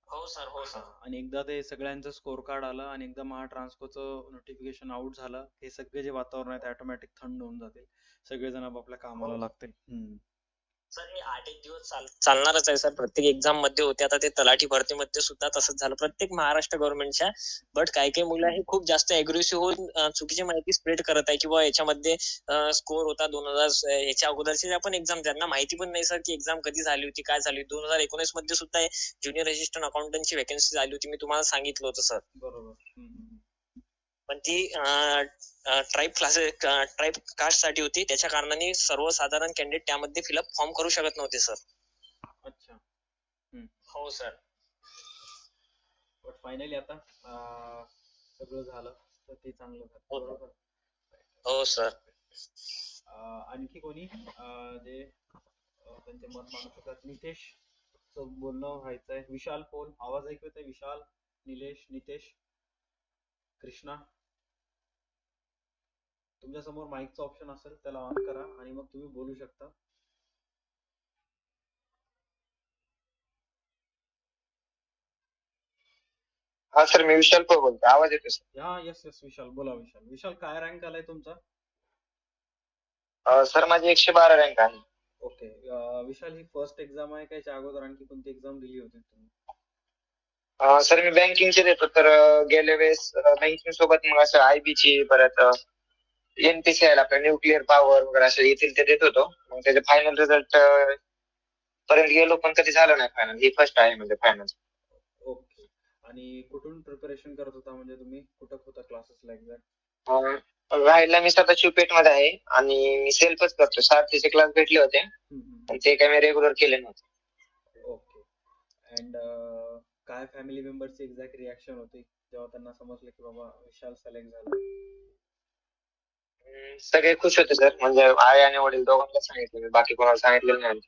हो सर. हो सर. आणि एकदा ते सगळ्यांचं स्कोर कार्ड आलं आणि एकदा महाट्रान्सकोचं नोटिफिकेशन आउट झालं, हे सगळे जे वातावरण आहे ते ऑटोमॅटिक थंड होऊन जातील, सगळेजण आपल्या कामाला लागतील. सर हे 8 दिवस चालणारच आहे सर. प्रत्येक एक्झाम मध्ये होते. आता ते तलाठी भरतीमध्ये सुद्धा तसंच झालं प्रत्येक महाराष्ट्र गव्हर्नमेंटच्या. बट काही मुलं हे खूप जास्त अग्रेसिव्ह होऊन चुकीची माहिती स्प्रेड करत आहे किंवा याच्यामध्ये स्कोर होता 2000 याच्या अगोदरची आपण एक्झाम, त्यांना माहिती पण नाही सर की एक्झाम कधी झाली होती, काय झाली. 2019 मध्ये सुद्धा ज्युनियर असिस्टंट अकाउंटंटची वेकन्सी झाली होती, मी तुम्हाला सांगितलं होतं सर. बरोबर. पण ती ट्राईब कास्ट साठी होती, त्याच्या कारणाने सर्वसाधारण कॅन्डिडेट त्यामध्ये फिलअप फॉर्म करू शकत नव्हते सर. अच्छा. हो सर. बट फायनली आता सगळं झालं तर ते चांगलं झालं. बरोबर. हो सर. आणखी कोणी जे त्यांचे मत मांडू शकतात? नितेश बोलणं व्हायचंय. विशाल पोल, आवाज ऐकू येतोय? विशाल, निलेश, नितेश, कृष्णा, तुमच्या समोर माईकचा ऑप्शन असेल त्याला ऑन करा आणि मग तुम्ही बोलू शकता. हा सर, मी विशाल पोळ बोलतो. आवाज येतो सर? हा, येस विशाल बोला. विशाल काय रँक आलाय तुमचा? सर माझी 112 रँक आहे. ओके. विशाल ही फर्स्ट एक्झाम आहे का याच्या अगोदर आणखी कोणती एक्झाम दिली होती तुम्ही? सर मी बँकिंगचे देतो. तर गेल्या वेळेस बँकिंग सोबत मग असं आयबीची, परत एनपीसीआय आपल्या न्यूक्लिअर पॉवर वगैरे असं येतील ते देत होतो. मग त्याचे फायनल रिझल्ट पर्यंत गेलो पण कधी झालं नाही फायनल. ही फर्स्ट आहे म्हणजे फायनल. ओके. आणि कुठून प्रिपरेशन करत होता, म्हणजे तुम्ही कुठं होता क्लासेसला एक्झॅक्ट? राहायला मी सध्या पेठ मध्ये आहे आणि मी सेल्फच करतो. सारथीचे क्लास भेटले होते पण ते काही मी रेग्युलर केले नव्हते. ओके. अँड काय फॅमिली मेंबरची एक्झॅक्ट रिॲक्शन होती जेव्हा त्यांना समजलं की बाबा विशाल सिलेक्ट झाला? सगळे खुश होते सर. म्हणजे आई आणि वडील दोघांना सांगितलं, बाकी कोणाला सांगितलेलं नाही.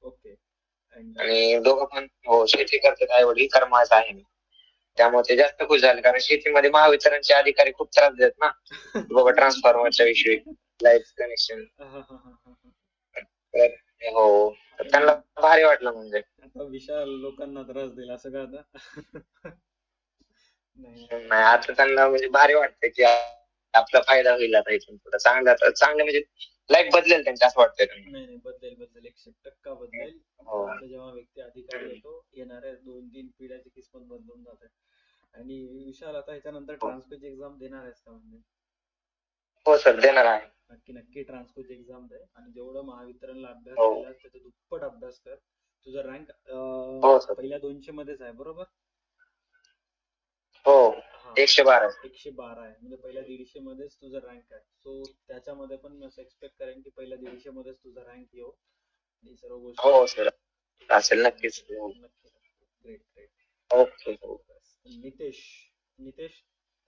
ओके. आणि दोघं पण हो शेती करतात आई वडील, कर्माच आहे मी. त्यामुळे ते जास्त खुश झाले, कारण शेतीमध्ये महावितरणचे अधिकारी खूप त्रास देतात ना बाबा ट्रान्सफॉर्मरच्या विषयी, लाईट कनेक्शन. हो, तर त्यांना भारी वाटलं. म्हणजे आता विशाल लोकांना त्रास देईल असं का? आता नाही, आता त्यांना म्हणजे भारी वाटतं की आपला फायदा होईल आता इथून पुढे. चांगलं म्हणजे लाईफ बदलेल त्यांची असं वाटतंय. नाही, बदलेल 100% बदलेल. जेव्हा व्यक्ती अधिकारी येतो, येणाऱ्या 2-3 पिढ्याची किस्मत बदलून जाते. आणि विशाल आता ह्याच्यानंतर हो. ट्रान्सकोची एक्झाम देणार आहेस का म्हणजे? हो सर देणार आहे. नक्की नक्की ट्रान्सकोची एक्झाम दे आणि जेवढं महावितरणला अभ्यास हो. केलास त्याच्या दुप्पट अभ्यास कर. तुझा रँक हो सर. पहिल्या 200 मध्येच आहे बरोबर? हो हा 112. 112 आहे म्हणजे पहिल्या 150 मध्येच तुझा रँक आहे. सो त्याच्यामध्ये पण मी असं एक्सपेक्ट करेन की पहिल्या 150 मध्येच तुझा रँक येऊ आणि सर्व गोष्टी हो सर असेल नक्कीच. नक्की ग्रेट ग्रेट. ओके. हो. नितेश नितेश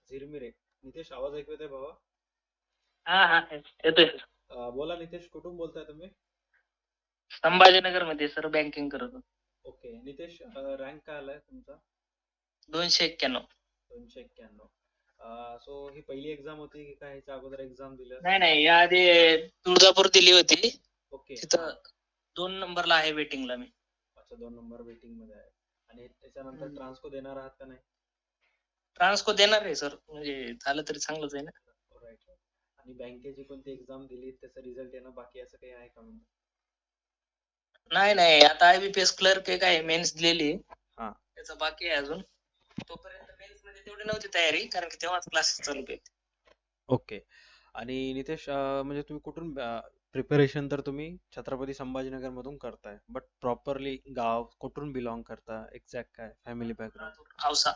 झिरमिरे. नितेश आवाज ऐकू येतोय भावा? हा येतोय सर. बोला नितेश, कुठून बोलताय तुम्ही? संभाजीनगर मध्ये सर बँकिंग करत होतो. ओके नितेश, रँक काय आलाय तुमचा? 291. 291. सो ही पहिली एक्झाम होती की काय ह्याच्या अगोदर एक्झाम दिल्या? नाही याआधी तुळजापूर दिली होती. ओके. तिथं 2 नंबरला आहे वेटिंगला मी. अच्छा 2 नंबर वेटिंग मध्ये आहे. आणि त्याच्यानंतर ट्रान्सको देणार आहात का नाही? ट्रान्सको देणार आहे सर, म्हणजे झालं तरी चांगलंच आहे ना. राईट. आणि बँकेची कोणती एक्झाम दिली त्याचा रिझल्ट येणं बाकी असं काही आहे का म्हणजे? नाही आता IBPS क्लर्क एक आहे, मेन्स दिलेली आहे. हा. त्याचं बाकी आहे अजून. तोपर्यंत मेन्स मध्ये तेवढी नव्हती तयारी, कारण की तेव्हाच क्लासेस चालू केले. ओके. आणि नितेश, म्हणजे तुम्ही कुठून प्रिपरेशन तर तुम्ही छत्रपती संभाजीनगर मधून करताय, बट प्रॉपरली गाव कुठून बिलॉंग करता, एक्झॅक्ट काय फॅमिली बॅकग्राऊंड? औसा.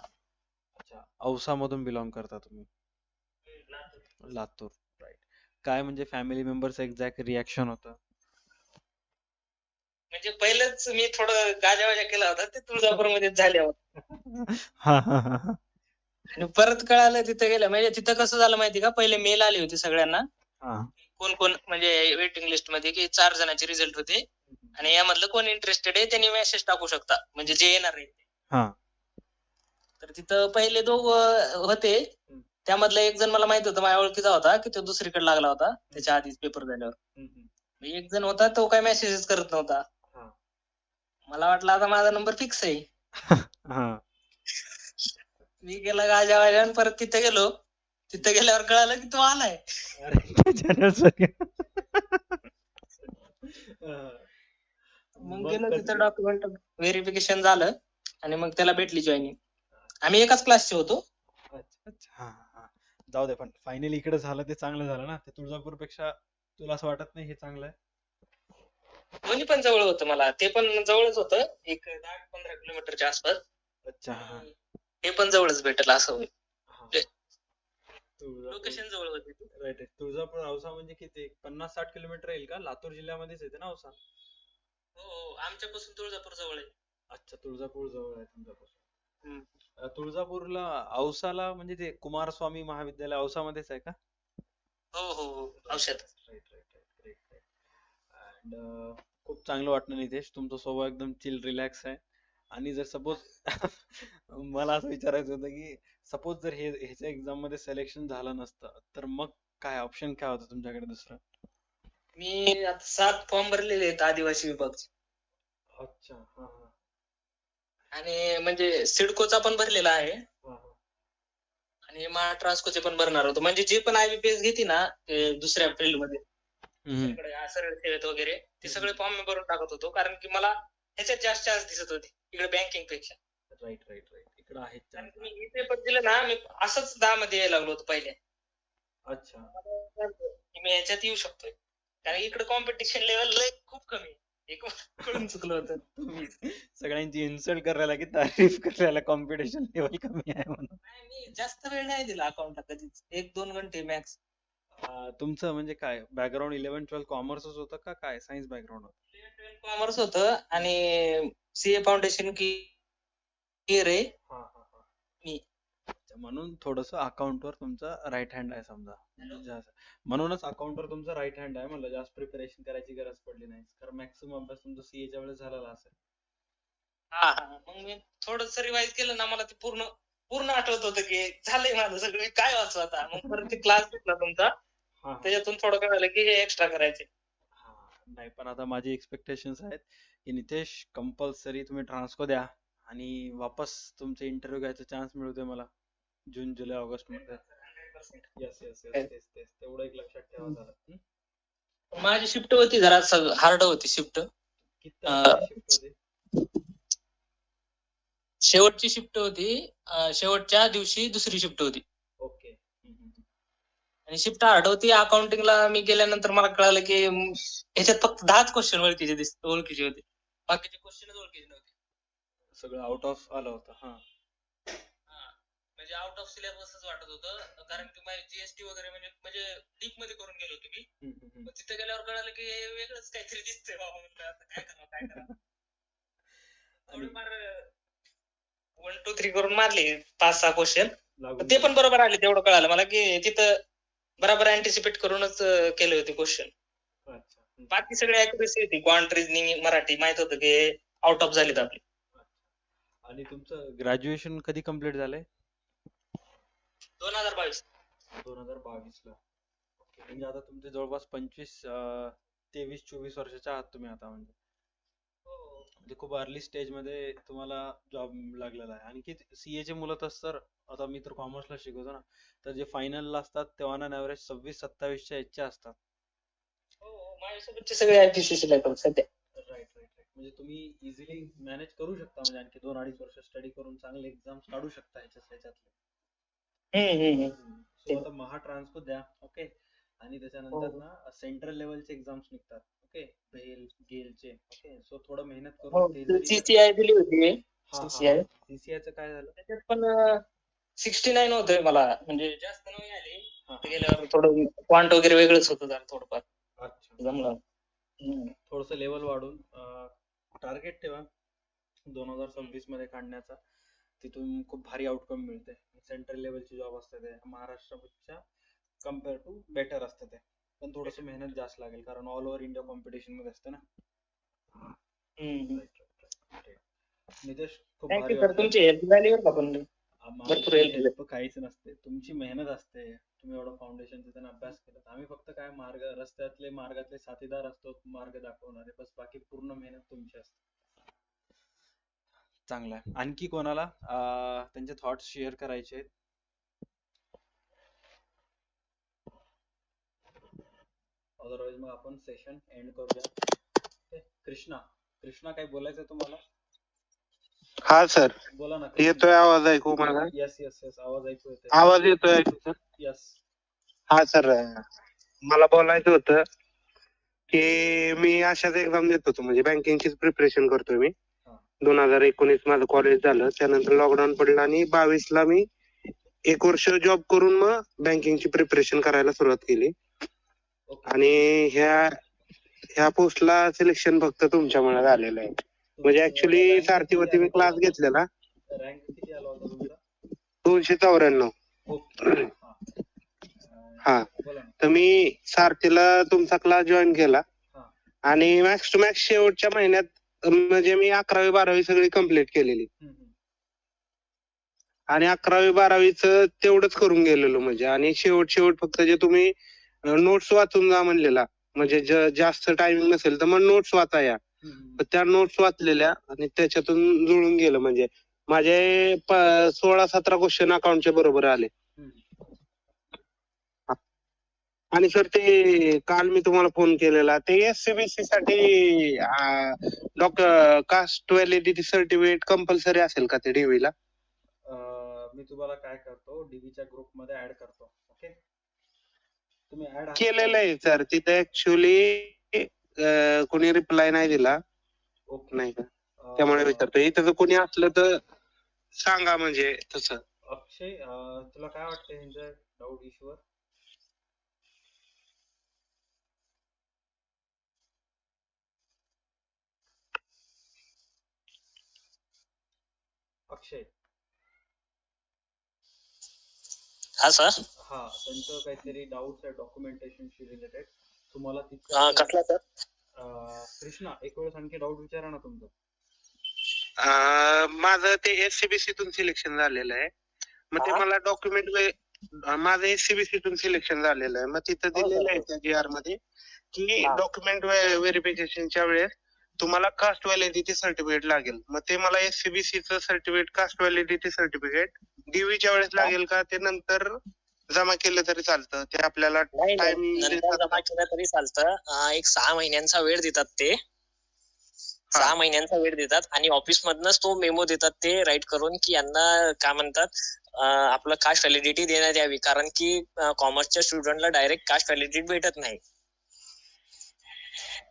अच्छा, औसा मधून बिलॉंग करता तुम्ही? लातूर. राईट. काय म्हणजे फॅमिली मेंबर्स एक्झॅक्ट रिॲक्शन होतं? म्हणजे पहिलंच मी थोडं गाजावाजा केला होता ते तुळजापूर मध्ये झाल्यावर. हा. आणि परत कळालं तिथं गेलं, म्हणजे तिथं कसं झालं माहिती का, पहिले मेल आली होती सगळ्यांना हा. कोण म्हणजे वेटिंग लिस्ट मध्ये की 4 जणांचे रिझल्ट होते आणि यामधलं कोण इंटरेस्टेड आहे त्यांनी मेसेज टाकू शकता, म्हणजे जे येणार आहे. हा. तर तिथं पहिले 2 होते, त्यामधला एक जण मला माहित होतं, माझ्या ओळखीचा होता, की तो दुसरीकडे लागला होता त्याच्या आधीच पेपर झाल्यावर. एक जण होता तो काय मेसेजेस करत नव्हता. मला वाटलं आता माझा नंबर फिक्स आहे. मी गेला गाजावाजा आणि परत तिथे गेलो. तिथे गेल्यावर कळालं की तो आलाय. मग गेलो तिथं, डॉक्युमेंट व्हेरिफिकेशन झालं आणि मग त्याला भेटली जॉईनिंग. आम्ही एकाच क्लासचे होतो. अच्छा. जाऊ दे, पण फायनली इकडे झालं ते चांगलं झालं ना. ते तुळजापूर पेक्षा तुला असं वाटत नाही हे चांगलं आहे? दोन्ही पण जवळ होतं मला, ते पण जवळच होतं, एक 10-15 किलोमीटरच्या आसपास. अच्छा. हे पण जवळच भेटेल असं होईल. लोकेशन जवळ होते. राईट. तुळजापूर औसा म्हणजे किती 50-60 किलोमीटर येईल का? लातूर जिल्ह्यामध्येच येते ना औसा? हो आमच्यापासून तुळजापूर जवळ आहे. अच्छा, तुळजापूर जवळ आहे तुमच्यापासून. तुळजापूरला औसाला म्हणजे ते कुमारस्वामी महाविद्यालय औसामध्येच आहे का? हो औषध. अँड खूप चांगलं वाटलं नितेश, तुमचा स्वभाव एकदम चिल रिलॅक्स आहे. आणि जर सपोज मला असं विचारायचं होतं की सपोज जर ह्याच्या एक्झाम मध्ये सिलेक्शन झालं नसतं तर मग काय ऑप्शन काय होतं तुमच्याकडे दुसरं? मी आता 7 फॉर्म भरलेले आहेत आदिवासी विभागचे. अच्छा. आणि म्हणजे सिडकोचा पण भरलेला आहे आणि महाट्रान्सकोचे पण भरणार होतो. म्हणजे जे पण IBPS घेते ना दुसऱ्या फील्ड मध्ये, सरळ सेवेत वगैरे, ते सगळे फॉर्म मी भरून टाकत होतो, कारण की मला ह्याच्यात जास्त चान्स दिसत होते इकडे बँकिंग पेक्षा. राईट. इकडे आहे. कारण की मी हे पेपर दिलं ना, मी असंच 10 मध्ये यायला लागलो होतो पहिले. अच्छा. मी ह्याच्यात येऊ शकतोय, कारण इकडे कॉम्पिटिशन लेवल लय खूप कमी आहे. एक कळून चुकलं होतं. तुम्ही सगळ्यांची इन्सल्ट करायला की तारीफ करायला कॉम्पिटिशन लेवल कमी आहे म्हणून? नाही, मी जास्त वेळ नाही दिला अकाउंटला कधीच, 1-2 घंटे मॅक्स. तुमचं म्हणजे काय बॅकग्राऊंड 11-12 कॉमर्सच होतं का काय सायन्स बॅकग्राऊंड होतं? 11-12 कॉमर्स होतं आणि CA फाउंडेशन क्लिअर आहे. म्हणून थोडस अकाउंट वर तुमचा राईट हँड आहे समजा. म्हणूनच अकाउंट वर तुमचा राईट हँड आहे म्हणलं. जास्त प्रिपरेशन करायची गरज पडली नाही, कारण मॅक्सिमम अभ्यास तुमचा CA च्या वेळेस झालेला असेल. मग मी थोडस रिवाइज केलं ना, मला ते पूर्ण आठवत होतं की झालंय माझं सगळं, काय वाचू आता. मग परत ते क्लास घेतला तुमचा, त्याच्यातून थोडं कळालं की हे एक्स्ट्रा करायचे. नाही, पण आता माझी एक्सपेक्टेशन्स आहेत की नितेश कंपल्सरी तुम्ही ट्रान्सको द्या आणि वापस तुमचे इंटरव्ह्यू घ्यायचा चान्स मिळतोय मला जून, जुलै, ऑगस्ट मध्ये. येस तेवढं एक लक्षात ठेवा जरा. माझी शिफ्ट होती जरा हार्ड होती शिफ्ट. किती तारखेची शिफ्ट होती? शेवटची शिफ्ट होती, शेवटच्या दिवशी दुसरी शिफ्ट होती ओके. आणि शिफ्ट हार्ड होती. अकाउंटिंगला मी गेल्यानंतर मला कळालं की ह्याच्यात फक्त 10च क्वेश्चन ओळखीचे होते, बाकीचे क्वेश्चनच ओळखीचे नव्हते. सगळं आउट ऑफ आलं होतं. हा म्हणजे आउट ऑफ सिलेबसच वाटत होतं, कारण की माझी जीएसटी वगैरे म्हणजे डीप मध्ये करून गेलो होतो मी. पण तिथे गेल्यावर कळालं की हे वेगळंच काहीतरी दिसतंय बाबा. म्हणलं आता काय करावं. थोडंफार 1 2 3 करून मारली 5-6 क्वेश्चन, ते पण बरोबर आले. तेवढं कळालं मला की तिथं बरोबर अँटिसिपेट करूनच केले होते क्वेश्चन. अच्छा. बाकी सगळी अॅक्युरेसी होती. क्वांट, रिझनिंग, मराठी माहित होतं की आउट ऑफ झालीत आपली. आणि तुमचं ग्रॅज्युएशन कधी कम्प्लीट झालंय? 2022. 2022 ला. ओके. म्हणजे आता तुमचे जवळपास 23-24 वर्षाच्या आहात तुम्ही आता. म्हणजे खूप अर्ली स्टेज मध्ये तुम्हाला जॉब लागलेला आहे. आणि सीए चे मुलं तर आता मी तर कॉमर्सला शिकवतो ना, तर जे फायनलला असतात ते ऑन एन ॲव्हरेज 26-27 च्या एजचे असतात. हो, माझ्यासोबतचे सगळे आयपीसीसी ला आहेत सध्या. राईट. म्हणजे तुम्ही इझिली मॅनेज करू शकता, म्हणजे आणखी 2-2.5 वर्ष स्टडी करून चांगले एक्झाम्स काढू शकता ह्याच्यातले. सो आता महा ट्रान्सको द्या. ओके. आणि त्याच्यानंतर ना सेंट्रल लेवलचे एक्झाम्स निघतात. ओके. गेलचे. ओके. सो थोडं मेहनत करून ते जरी सीसीआय दिली होती. सीसीआयचं काय झालं? त्याच्यात पण 69 होतंय मला, म्हणजे जास्त नाही आली. गेल्यावर थोडं क्वांट वगैरे वेगळंच होतं जरा थोडंफार. अच्छा. जमलं. थोडस लेवल वाढून टार्गेट ठेवा 2026 मध्ये काढण्याचा. तिथून खूप भारी आउटकम मिळते. सेंट्रल लेवलची जॉब असते ते महाराष्ट्रापेक्षा कम्पेअर टू बेटर असते ते, पण थोडस मेहनत जास्त लागेल कारण ऑल ओव्हर इंडिया कॉम्पिटिशन मध्ये असते ना. नितेश, खूप भारी सर तुमची हेल्प झाली बरं का, पण भरपूर हेल्प काहीच नसते. तुमची मेहनत असते. तुम्ही एवढं फाउंडेशन तिथे अभ्यास केला. आम्ही फक्त काय मार्गातले साथीदार असतो, मार्ग दाखवणारे बस. बाकी पूर्ण मेहनत तुमची असते. चांगलं आहे. आणखी कोणाला त्यांचे थॉट्स शेअर करायचे? अदरवाइज मग आपण सेशन एंड करूया. कृष्णा काय बोलायचं तुम्हाला? हा सर, बोला ना. येतोय आवाज ऐकू मला? यस आवाज ऐकू येतोय. आवाज येतोय ऐकू सर? यस. हा सर, मला बोलायचं होतं की मी अशाच एक्झाम देत होतो, म्हणजे बँकिंगचीच प्रिपरेशन करतोय मी. 2019 माझं कॉलेज झालं, त्यानंतर लॉकडाऊन पडलं आणि 22 ला मी 1 वर्ष जॉब करून मग बँकिंगची प्रिपरेशन करायला सुरुवात केली. आणि ह्या पोस्टला सिलेक्शन फक्त तुमच्यामुळे झालेलं आहे. म्हणजे ऍक्च्युली सारथीवरती मी क्लास घेतलेला. रँक किती आला होता तुमचा? 294. हा, तर मी सारथीला तुमचा क्लास जॉईन केला आणि मॅक्स टू मॅक्स शेवटच्या महिन्यात म्हणजे मी 11वी 12वी सगळी कम्प्लीट केलेली. आणि 11वी 12वीच तेवढंच करून गेलेलो म्हणजे. आणि शेवट फक्त जे तुम्ही नोट्स वाचून जा म्हणलेला, म्हणजे जास्त टायमिंग नसेल तर मग नोट्स वाचा या. तर त्या नोट्स वाचलेल्या आणि त्याच्यातून जुळून गेलं. म्हणजे माझे 16-17 क्वेश्चन अकाउंटचे बरोबर आले. आणि सर, ते काल मी तुम्हाला फोन केलेला, ते एससीबीसी साठी कास्ट व्हॅलिडिटी सर्टिफिकेट कंपल्सरी असेल का ते DV ला? मी तुम्हाला काय करतो, डीबीच्या ग्रुप मध्ये ऍड करतो. ओके. तुम्ही ऍड केलेलं आहे सर. तिथे ऍक्च्युली कोणी रिप्लाय नाही दिला. नाही का, त्यामुळे विचारतो. इथं जर कोणी असलं तर सांगा, म्हणजे तसं. अक्षय, तुला काय वाटतं ह्यांच्या डाऊट इश्यूवर? अक्षय. हा सर. हा, त्यांचं काहीतरी डाऊट्स आहे डॉक्युमेंटेशनशी रिलेटेड. तुम्हाला कसला सर? कृष्णा, एक वेळेस आणखी डाऊट विचारा ना तुमचं. माझं ते एससीबीसी तून सिलेक्शन झालेलं आहे. मग ते मला डॉक्युमेंट, माझं एससीबीसी तून सिलेक्शन झालेलं आहे. मग तिथं दिलेलं आहे त्या GR मध्ये की डॉक्युमेंट व्हेरिफिकेशनच्या वेळेस तुम्हाला कास्ट व्हॅलिडिटी सर्टिफिकेट लागेल. मग ते मला एससीबीसी चं सर्टिफिकेट, कास्ट व्हॅलिडिटी सर्टिफिकेट DVच्या वेळेस लागेल का ते नंतर जमा केलं तरी चालतं? ते आपल्याला टाइम नंतर जमा केलं तरी चालतं. एक 6 महिन्यांचा वेळ देतात ते. 6 महिन्यांचा वेळ देतात आणि ऑफिस मधनच तो मेमो देतात ते राईट करून की यांना काय म्हणतात आपलं कास्ट व्हॅलिडिटी देण्यात यावी, कारण की कॉमर्सच्या स्टुडंटला डायरेक्ट कास्ट व्हॅलिडिटी भेटत नाही.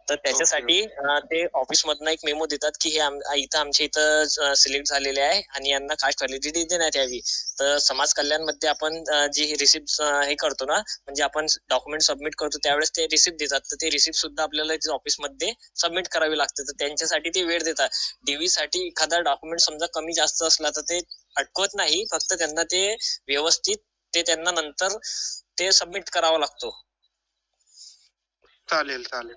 तर त्याच्यासाठी ते ऑफिस मधनं एक मेमो देतात की हे इथं आमच्या इथं सिलेक्ट झालेले आहे आणि यांना कास्ट व्हॅलिडिटी देण्यात यावी. तर समाज कल्याण मध्ये आपण जी रिसिप्ट हे करतो ना, म्हणजे आपण डॉक्युमेंट सबमिट करतो त्यावेळेस ते रिसिप्ट देतात. तर ते रिसिप्ट सुद्धा आपल्याला ऑफिस मध्ये सबमिट करावी लागते. तर त्यांच्यासाठी ते वेळ देतात. डीव्ही साठी एखादा डॉक्युमेंट समजा कमी जास्त असला तर ते अटकवत नाही, फक्त त्यांना ते व्यवस्थित ते त्यांना नंतर ते सबमिट करावा लागतो. चालेल चालेल.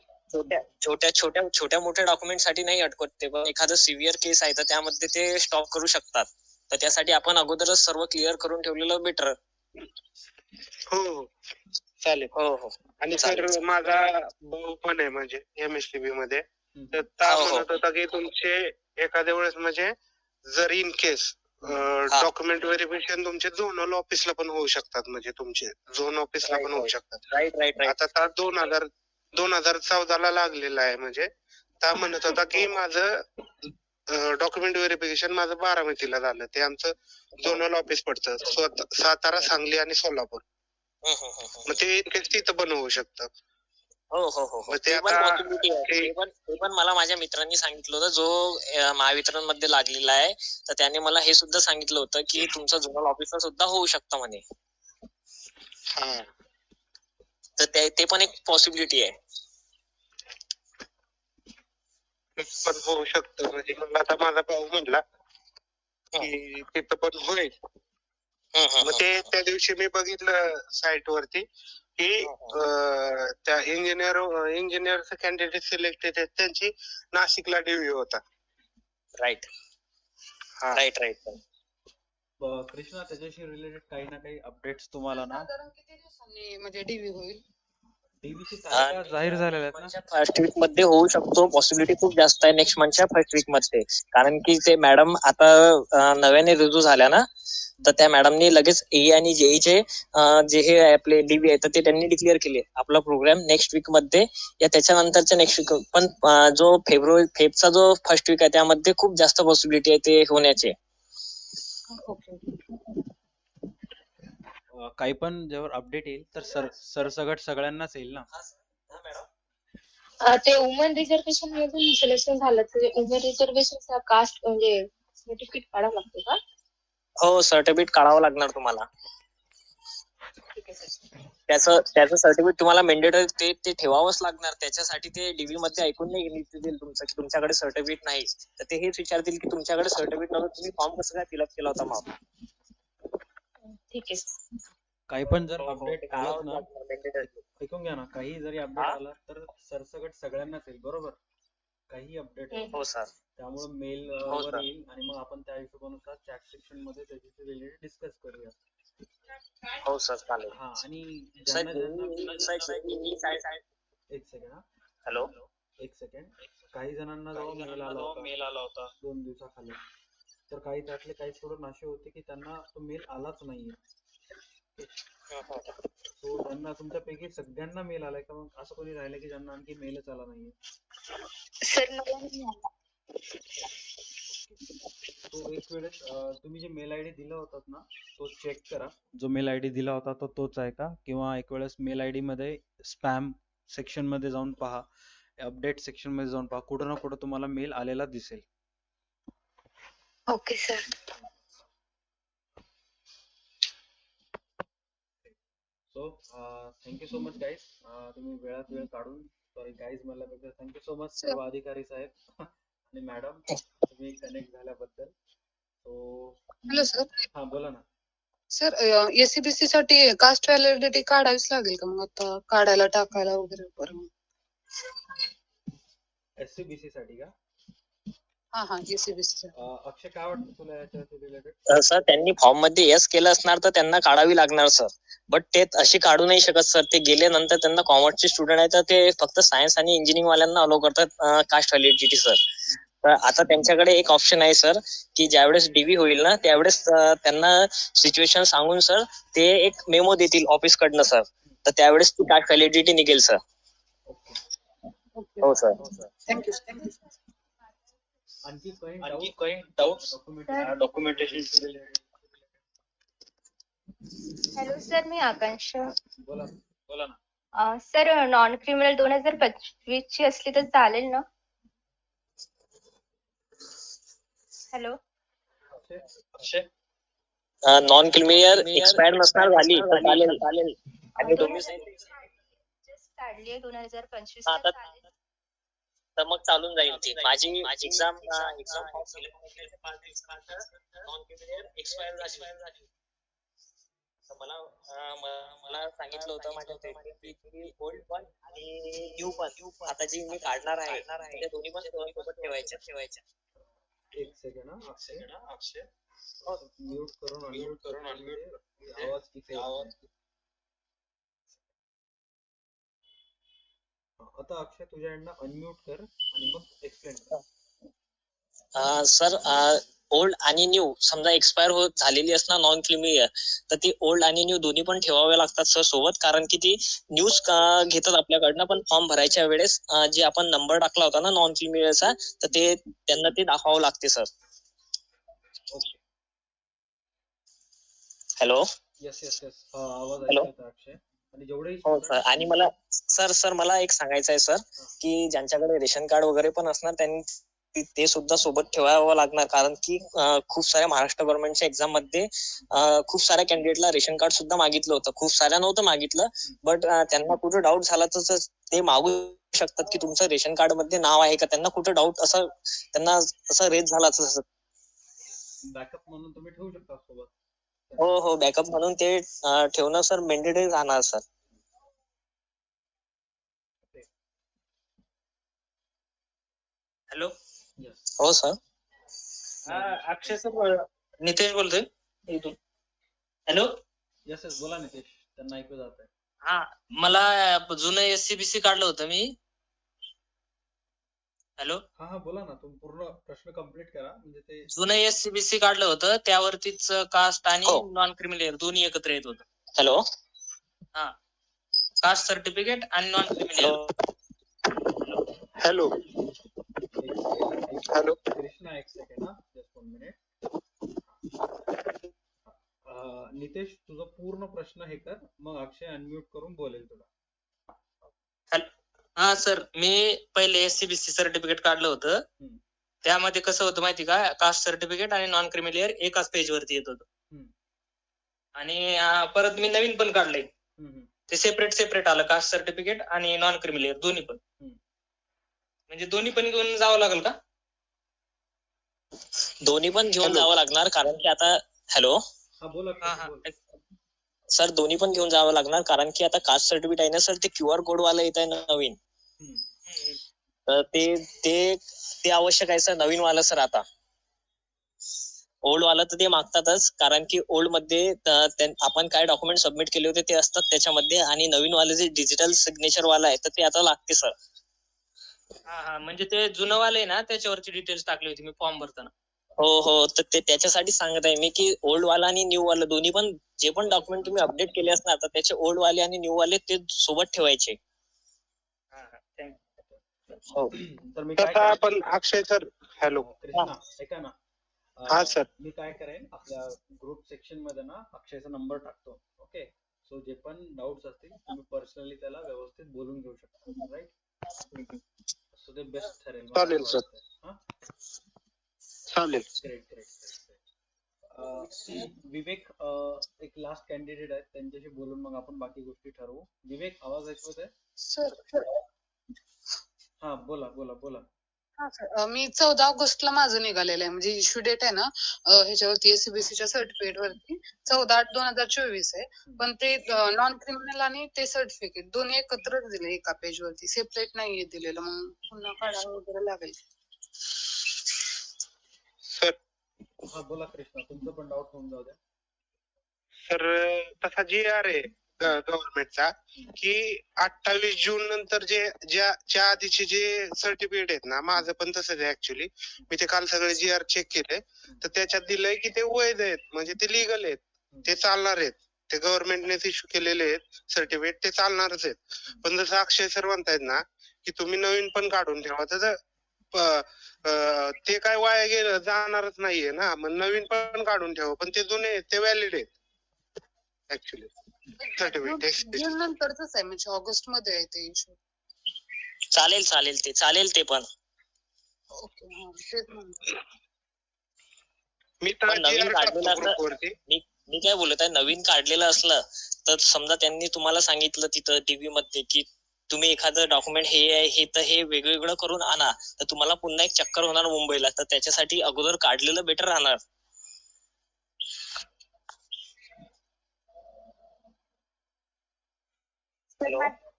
छोट्या मोठ्या डॉक्युमेंट साठी नाही अटकवत ते, पण एखादं सिव्हिअर केस आहे तर त्यामध्ये ते स्टॉप करू शकतात. तर त्यासाठी आपण अगोदरच सर्व क्लिअर करून ठेवलेलं बेटर. हो चालेल. हो. आणि सर माझा भाऊ पण आहे म्हणजे MSTB मध्ये, तर त्या म्हणत होता की तुमचे एखाद्या वेळेस म्हणजे जर इन केस डॉक्युमेंट व्हेरिफिकेशन तुमचे झोनल ऑफिसला पण होऊ शकतात, म्हणजे तुमचे झोन ऑफिसला पण होऊ शकतात. राईट. आता त्या 2014 लागलेला आहे. म्हणजे त्या म्हणत होता की माझं डॉक्युमेंट व्हेरिफिकेशन माझं बारामतीला झालं. ते आमचं झोनल ऑफिस पडतं सातारा, सांगली आणि सोलापूर. मग ते इन केस तिथं पण होऊ शकतं. हो. ते पण मला माझ्या मित्रांनी सांगितलं होतं जो महावितरण मध्ये लागलेला आहे. तर त्याने मला हे सुद्धा सांगितलं होतं की तुमचं झोनल ऑफिसला सुद्धा होऊ शकतं म्हणे. तर ते पण एक पॉसिबिलिटी आहे. पण होऊ शकतं. म्हणजे मला आता माझा भाऊ म्हणला की तिथं पण होईल. मग ते त्या दिवशी मी बघितलं साईट वरती की त्या इंजिनियरचं कॅन्डिडेट सिलेक्ट त्यांची नाशिकला डीव्ही होता. राईट. कृष्णा, त्याच्याशी रिलेटेड काही ना काही अपडेट्स तुम्हाला ना साधारण किती दिवसांनी म्हणजे डीव्ही होईल? डीव्हीची तारखा जाहीर झालेल्या आहेत ना. फर्स्ट वीक मध्ये होऊ शकतो. पॉसिबिलिटी खूप जास्त आहे नेक्स्ट मंथच्या फर्स्ट वीक मध्ये, कारण की ते मॅडम आता नव्याने रुजू झाल्या ना, तर त्या मॅडमनी लगेच ए आणि जेईचे जे हे आपले डीव्ही आहे तर ते त्यांनी डिक्लेअर केले. आपला प्रोग्राम नेक्स्ट वीक मध्ये या त्याच्यानंतरच्या नेक्स्ट वीक, पण जो फेबचा जो फर्स्ट वीक आहे त्यामध्ये खूप जास्त पॉसिबिलिटी आहे ते होण्याचे. काही पण जेव्हा अपडेट येईल तर सरसगट सगळ्यांनाच येईल ना. ते वुमन रिझर्वेशन मधून सिलेक्शन झालं तर वुमन रिझर्वेशनचा कास्ट म्हणजे सर्टिफिकेट काढावं लागतं का? हो, सर्टिफिकेट काढावं लागणार तुम्हाला. त्याचं सर्टिफिकेट तुम्हाला मेंडेटरी ते ठेवावंच लागणार. त्याच्यासाठी ते डीव्ही मध्ये ऐकून नाही घेतील तुमचं की तुमच्याकडे सर्टिफिकेट नाही, तर ते हेच विचारतील की तुमच्याकडे सर्टिफिकेट नव्हतं, तुम्ही फॉर्म कसं काय फिलअप केला होता मग. ठीक आहे. काही पण जर अपडेट आलात ना, ऐकून घ्या ना, काही जरी अपडेट आला तर सरसगट सगळ्यांनाच येईल, बरोबर. काही अपडेट हो सर. त्यामुळे मेल वर येईल आणि मग आपण त्या हिशोबानुसार चॅट सेक्शन मध्ये त्याची रिलेटेड डिस्कस करूया. हो सर, चालेल. हा, आणि एक सेकंड. हॅलो, एक सेकंड. काही जणांना जेव्हा मेल आला होता 2 दिवसाखाली, तर काही त्यातले काही स्टुडंट असे होते की त्यांना तो मेल आलाच नाहीये. सो त्यांना तुमच्यापैकी सगळ्यांना मेल आलाय का? मग असं कोणी राहिलं की ज्यांना आणखी मेलच आला नाहीये? सर मला नाही आला. तो एक वेळेस तुम्ही जे मेल आयडी दिला होतात ना, तो चेक करा. जो मेल आयडी दिला होता तो तोच आहे का? किंवा एक वेळेस मेल आयडी मध्ये स्पॅम सेक्शन मध्ये जाऊन पहा, अपडेट सेक्शन मध्ये जाऊन पहा, कुठं ना कुठं तुम्हाला मेल आलेला दिसेल. Okay sir. So thank you so much guys. तुम्ही वेळात वेळ काढून, सॉरी गाईज म्हणल्याबद्दल थँक्यू सो मच सर्व अधिकारी साहेब आणि मॅडम, तुम्ही कनेक्ट झाल्याबद्दल. So hello sir. हा, बोला ना सर. एससीबीसी साठी कास्ट व्हॅलिडिटी काढावीच लागेल का मग आता काढायला टाकायला वगैरे? एससीबीसी साठी का? हा एससीबीसी. अक्षय, काय वाटतं तुला याच्याशी रिलेटेड? सर, त्यांनी फॉर्म मध्ये यस केलं असणार तर त्यांना काढावी लागणार सर, बट ते अशी काढू नाही शकत सर. ते गेल्यानंतर त्यांना कॉमर्सचे स्टुडंट आहे तर ते फक्त सायन्स आणि इंजिनिअरिंग वाल्यांना अलाउ करतात कास्ट व्हॅलिडिटी सर. तर आता त्यांच्याकडे एक ऑप्शन आहे सर की ज्यावेळेस डीव्ही होईल ना त्यावेळेस त्यांना सिच्युएशन सांगून सर ते एक मेमो देतील ऑफिस कडनं सर, तर त्यावेळेस ती कास्ट व्हॅलिडिटी निघेल सर. हो सर. थँक्यू. आणखी आणखी काही डाऊट्स डॉक्युमेंटेशन हॅलो सर, मी आकांक्षा. बोला बोला ना. सर, नॉन क्रिमिनल 2025 ची असली तर चालेल ना? हॅलो. अक्षय नॉन क्रिमिलियर एक्सपायर नसणार झाली तर चालेल आणि डोमिसाईल जस्ट काढली आहे 2025 हा, तर तर- चालेल. तर मग चालून जाईल ती. माझी एक्झाम नॉन क्रिमिलियर एक्सपायर झाली. तर मला सांगितलं होतं माझ्या फ्रेंडने की ओल्ड पण आणि न्यू पण आता जी मी काढणार आहे त्या दोन्ही पण सोबत ठेवायच्या. एक सेकंड हा. अक्षय म्यूट करून अनम्यूट आवाज किती आता अक्षय तुझ्याकडनं अनम्यूट कर आणि मग एक्सप्लेन कर. सर, ओल्ड आणि न्यू समजा एक्सपायर झालेली असणार नॉन क्रिमिलियर तर ती ओल्ड आणि न्यू दोन्ही पण ठेवावे लागतात सर सोबत, कारण की ती न्यूज घेतात आपल्याकडनं, पण फॉर्म भरायच्या वेळेस जे आपण नंबर टाकला होता ना नॉन क्रिमिलियरचा तर ते त्यांना ते दाखवावं लागते सर. ओके. हॅलो. येस आवाज हॅलो. ऐकत अक्षय आणि जेवढे हो सर. आणि मला सर मला एक सांगायचं आहे सर की ज्यांच्याकडे रेशन कार्ड वगैरे पण असणार त्यांनी ते सुद्धा सोबत ठेवावं लागणार, कारण की खूप साऱ्या महाराष्ट्र गव्हर्नमेंटच्या एक्झाम मध्ये खूप साऱ्या कॅन्डिडेटला रेशन कार्ड सुद्धा मागितलं होतं. खूप साऱ्या नव्हतं मागितलं, बट त्यांना कुठं डाऊट झाला तर ते मागू शकतात की तुमचं रेशन कार्ड मध्ये नाव आहे का. त्यांना कुठं डाऊट असं त्यांना असं रेज झाला तसं. बॅकअप म्हणून तुम्ही ठेवू शकता सोबत. हो बॅकअप म्हणून ते ठेवणं सर मेंडेटरी राहणार सर. हॅलो. हो सर. अक्षय सर, नितेश बोलतोय इथून. हॅलो. येस बोला नितेश, त्यांना ऐकू जात आहे. हा, मला जुनं SCBC काढलं होतं मी. हॅलो. हा बोला ना, तुम्ही पूर्ण प्रश्न कंप्लीट करा म्हणजे ते जुनं SCBC काढलं होतं त्यावरतीच कास्ट आणि हो. नॉन क्रिमिलियर दोन्ही एकत्र येत होतं. हॅलो. हा, कास्ट सर्टिफिकेट आणि non creamy layer. Hello. Hello. Krishna एक सेकंड हा, जस्ट 1 मिनिट. नितेश तुझा पूर्ण प्रश्न हे कर, मग अक्षय अनम्यूट करून बोलेल तुला. हा सर, मी पहिले SCBC सर्टिफिकेट काढलं होतं. त्यामध्ये कसं होतं माहिती का, कास्ट सर्टिफिकेट आणि नॉन क्रिमिलियर एकाच पेज वरती येत होतं. आणि परत मी नवीन पण काढलंय, ते सेपरेट आलं, कास्ट सर्टिफिकेट आणि नॉन क्रिमिलियर दोन्ही पण. म्हणजे दोन्ही पण घेऊन जावं लागेल का? दोन्ही पण घेऊन जावं लागणार, कारण की आता हॅलो सर, दोन्ही पण घेऊन जावं लागणार, कारण की आता कास्ट सर्टिफिकेट आहे ना सर, ते QR कोड वाला येत आहे नवीन. तर ते आवश्यक आहे सर, नवीन वाला सर. आता ओल्ड वाला तर ते मागतातच, कारण की ओल्ड मध्ये आपण काय डॉक्युमेंट सबमिट केले होते ते असतात त्याच्यामध्ये, आणि नवीन वाले जे डिजिटल सिग्नेचर वाला आहे तर ते आता लागते सर. हा, म्हणजे ते जुनं वाले आहे ना, त्याच्यावरची डिटेल्स टाकली होती मी फॉर्म भरताना. हो, तर ते त्याच्यासाठी सांगत आहे मी की ओल्ड वाला आणि न्यू वाला दोन्ही पण जे पण डॉक्युमेंट तुम्ही अपडेट केले असणार तर त्याचे ओल्ड वाले आणि न्यू वाले ते सोबत ठेवायचे. हो. तर मी तसा आपण अक्षय सर. हॅलो. कृष्णा ऐका ना. हा सर. मी काय करेन, आपल्या ग्रुप सेक्शन मध्ये ना अक्षयचा नंबर टाकतो. ओके, सो जे पण डाऊट्स असतील तुम्ही पर्सनली त्याला व्यवस्थित बोलून घेऊ शकता. राईट, सो ते बेस्ट ठरेल. चालेल सर. चालेल. ग्रेट. विवेक एक लास्ट कॅन्डिडेट आहेत, त्यांच्याशी बोलून मग आपण बाकी गोष्टी ठरवू. विवेक, आवाज ऐकू येतोय? सर. हा बोला. हा सर, मी 14 ऑगस्टला माझं निघालेलं आहे, म्हणजे इश्यू डेट आहे ना ह्याच्यावरती SCBCच्या सर्टिफिकेट वरती 14/8/2024 आहे. पण ते नॉन क्रिमिनल आणि ते सर्टिफिकेट दोन्ही एकत्रच दिले एका पेज वरती, सेपरेट नाहीये दिलेलं. मग पुन्हा काढावं वगैरे लागेल. सर. हा बोला कृष्णा, तुमचं पण डाऊट होऊन जाऊ द्या. सर, तसा GR आहे गव्हर्नमेंटचा की 28 जून नंतर ज्या आधीचे जे सर्टिफिकेट आहेत ना, माझं पण तसंच आहे ऍक्च्युली. मी ते काल सगळे GR चेक केले, तर त्याच्यात दिलंय की ते वैध आहेत, म्हणजे ते लिगल आहेत, ते चालणार आहेत. ते गव्हर्नमेंटनेच इश्यू केलेले आहेत सर्टिफिकेट, ते चालणारच आहेत. पण जसं अक्षय सर म्हणतायत ना की तुम्ही नवीन पण काढून ठेवा, तर ते काय वाया गेलं जाणारच नाहीये ना, मग नवीन पण काढून ठेव, पण ते जुने ते व्हॅलिड आहेत ऍक्च्युली सर्टिफिकेट. जून नंतरच आहे म्हणजे ऑगस्ट मध्ये आहे ते इश्यू. चालेल ते पण. ओके तेच म्हणतो. मी पण नवीन GR काढलेलं टाकतो असलं, ग्रुपवरती. मी काय बोलत आहे, नवीन काढलेलं असलं तर समजा त्यांनी तुम्हाला सांगितलं तिथं टीव्ही मध्ये की तुम्ही एखादं डॉक्युमेंट हे आहे हे तर हे वेगवेगळं करून आणा, तर तुम्हाला पुन्हा एक चक्कर होणार मुंबईला, तर त्याच्यासाठी अगोदर काढलेलं बेटर राहणार.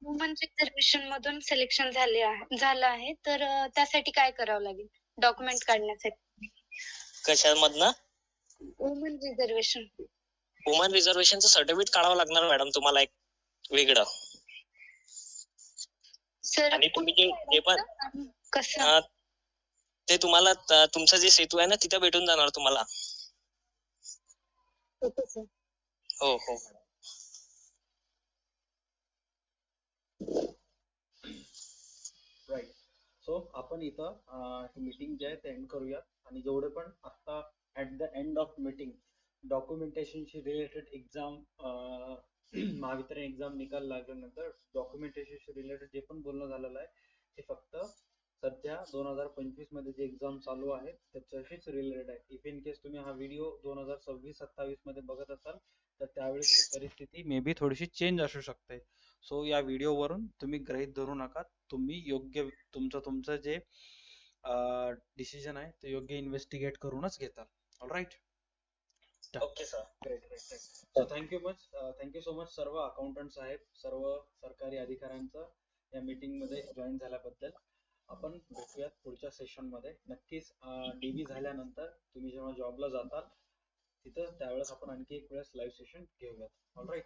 वुमन रिझर्वेशन मधून सिलेक्शन झालं आहे, तर त्यासाठी काय करावं लागेल डॉक्युमेंट काढण्यासाठी? कशामधनं? Woman reservation. वुमन रिझर्वेशनचं सर्टिफिकेट काढावं लागणार मॅडम तुम्हाला एक वेगळं. सर आणि तुम्ही जे पण कसं ते तुम्हाला तुमचं जे सेतू आहे ना तिथं भेटून जाणार तुम्हाला. हो हो. राईट. सो आपण इथं मीटिंग जे आहे ते एंड करूया, आणि जेवढे पण आता at the end of meeting डॉक्युमेंटेशनशी रिलेटेड एक्झाम महावितरण एक्झाम निकाल लागल्यानंतर डॉक्युमेंटेशनशी रिलेटेड जे पण बोलणं झालेलं आहे ते फक्त सध्या 2025 मध्ये जे एक्झाम चालू आहे त्याच्याशीच रिलेटेड आहे. इफ इन केस तुम्ही हा व्हिडिओ 2026-27 मध्ये बघत असाल तर त्यावेळेसची परिस्थिती मे बी थोडीशी चेंज असू शकते. सो या व्हिडिओवरून तुम्ही गृहीत धरू नका, तुम्ही योग्य तुमचं जे डिसिजन आहे ते योग्य इन्व्हेस्टिगेट करूनच घेताल. All right. Okay sir. Great. So thank you so much सर्व अकाउंटंट साहेब, सर्व सरकारी अधिकाऱ्यांचं या मीटिंग मध्ये जॉईन झाल्याबद्दल. आपण भेटूयात पुढच्या सेशन मध्ये नक्कीच. DV झाल्यानंतर तुम्ही जेव्हा जॉबला जाताल तिथं त्यावेळेस आपण आणखी एक वेळेस लाईव्ह सेशन घेऊयात. All right.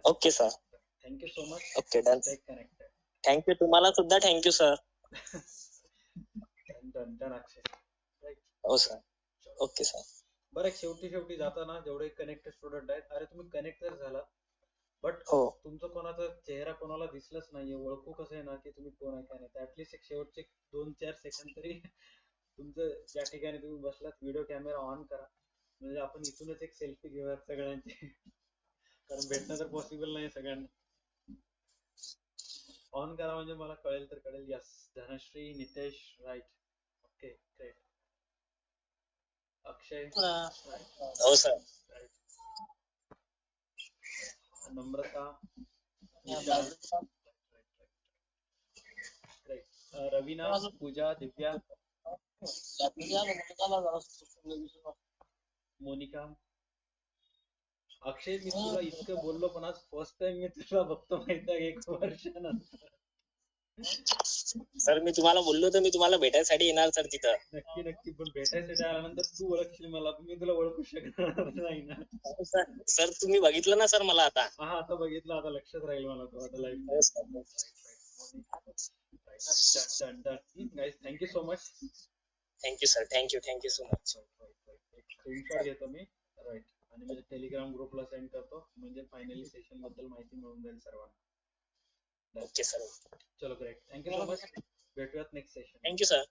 Okay sir. Thank you so much. Okay done. Stay connected. Thank you, तुम्हाला सुद्धा थँक्यू सर. डन अक्षय. राईट. हो सर. Okay sir. बरं, शेवटी जाताना जेवढे कनेक्टेड स्टुडंट आहेत, अरे तुम्ही कनेक्ट तर झालात बट हो. तुमचं कोणाचा चेहरा कोणाला दिसलाच नाहीये, ओळखू कसं आहे ना की तुम्ही कोण आहे काय नाही. ऍटलीस्ट एक शेवटचे 2-4 सेकंड तरी तुमचं ज्या ठिकाणी तुम्ही बसलात व्हिडिओ कॅमेरा ऑन करा, म्हणजे आपण इथूनच एक सेल्फी घेऊयात सगळ्यांची. कारण भेटणं तर पॉसिबल नाही सगळ्यांना. ऑन करा म्हणजे मला कळेल तर कळेल. Yes, Dhanashree, Nitesh, right. Okay, great. Akshay, हो sir. Namrata, Vishal, right. Raveena, Pooja, Divya, Monica. Akshay, मी तुला इतकं बोललो पण आज फर्स्ट टाइम मी तुला बघतो माहिती आहे 1 वर्षानंतर. सर मी तुम्हाला बोललो तर मी तुम्हाला भेटायसाठी येणार सर तिथं. नक्की पण भेटायसाठी आल्यानंतर तू ओळखशील मला, मी तुला ओळखू शकणार नाही ना. सर तुम्ही बघितलं ना सर मला आता. हा, आता बघितलं, आता लक्षात राहील मला तो आता live. Guys, thank you so much. Thank you sir. Thank you so much. Screenshot घेतो मी. राईट. आणि म्हणजे टेलिग्राम ग्रुपला सेंड करतो, म्हणजे फायनली सेशन बद्दल माहिती मिळून जाईल सर्वांना. Okay sir. चलो, ग्रेट. Thank you so much. भेटूयात नेक्स्ट सेशन. Thank you sir.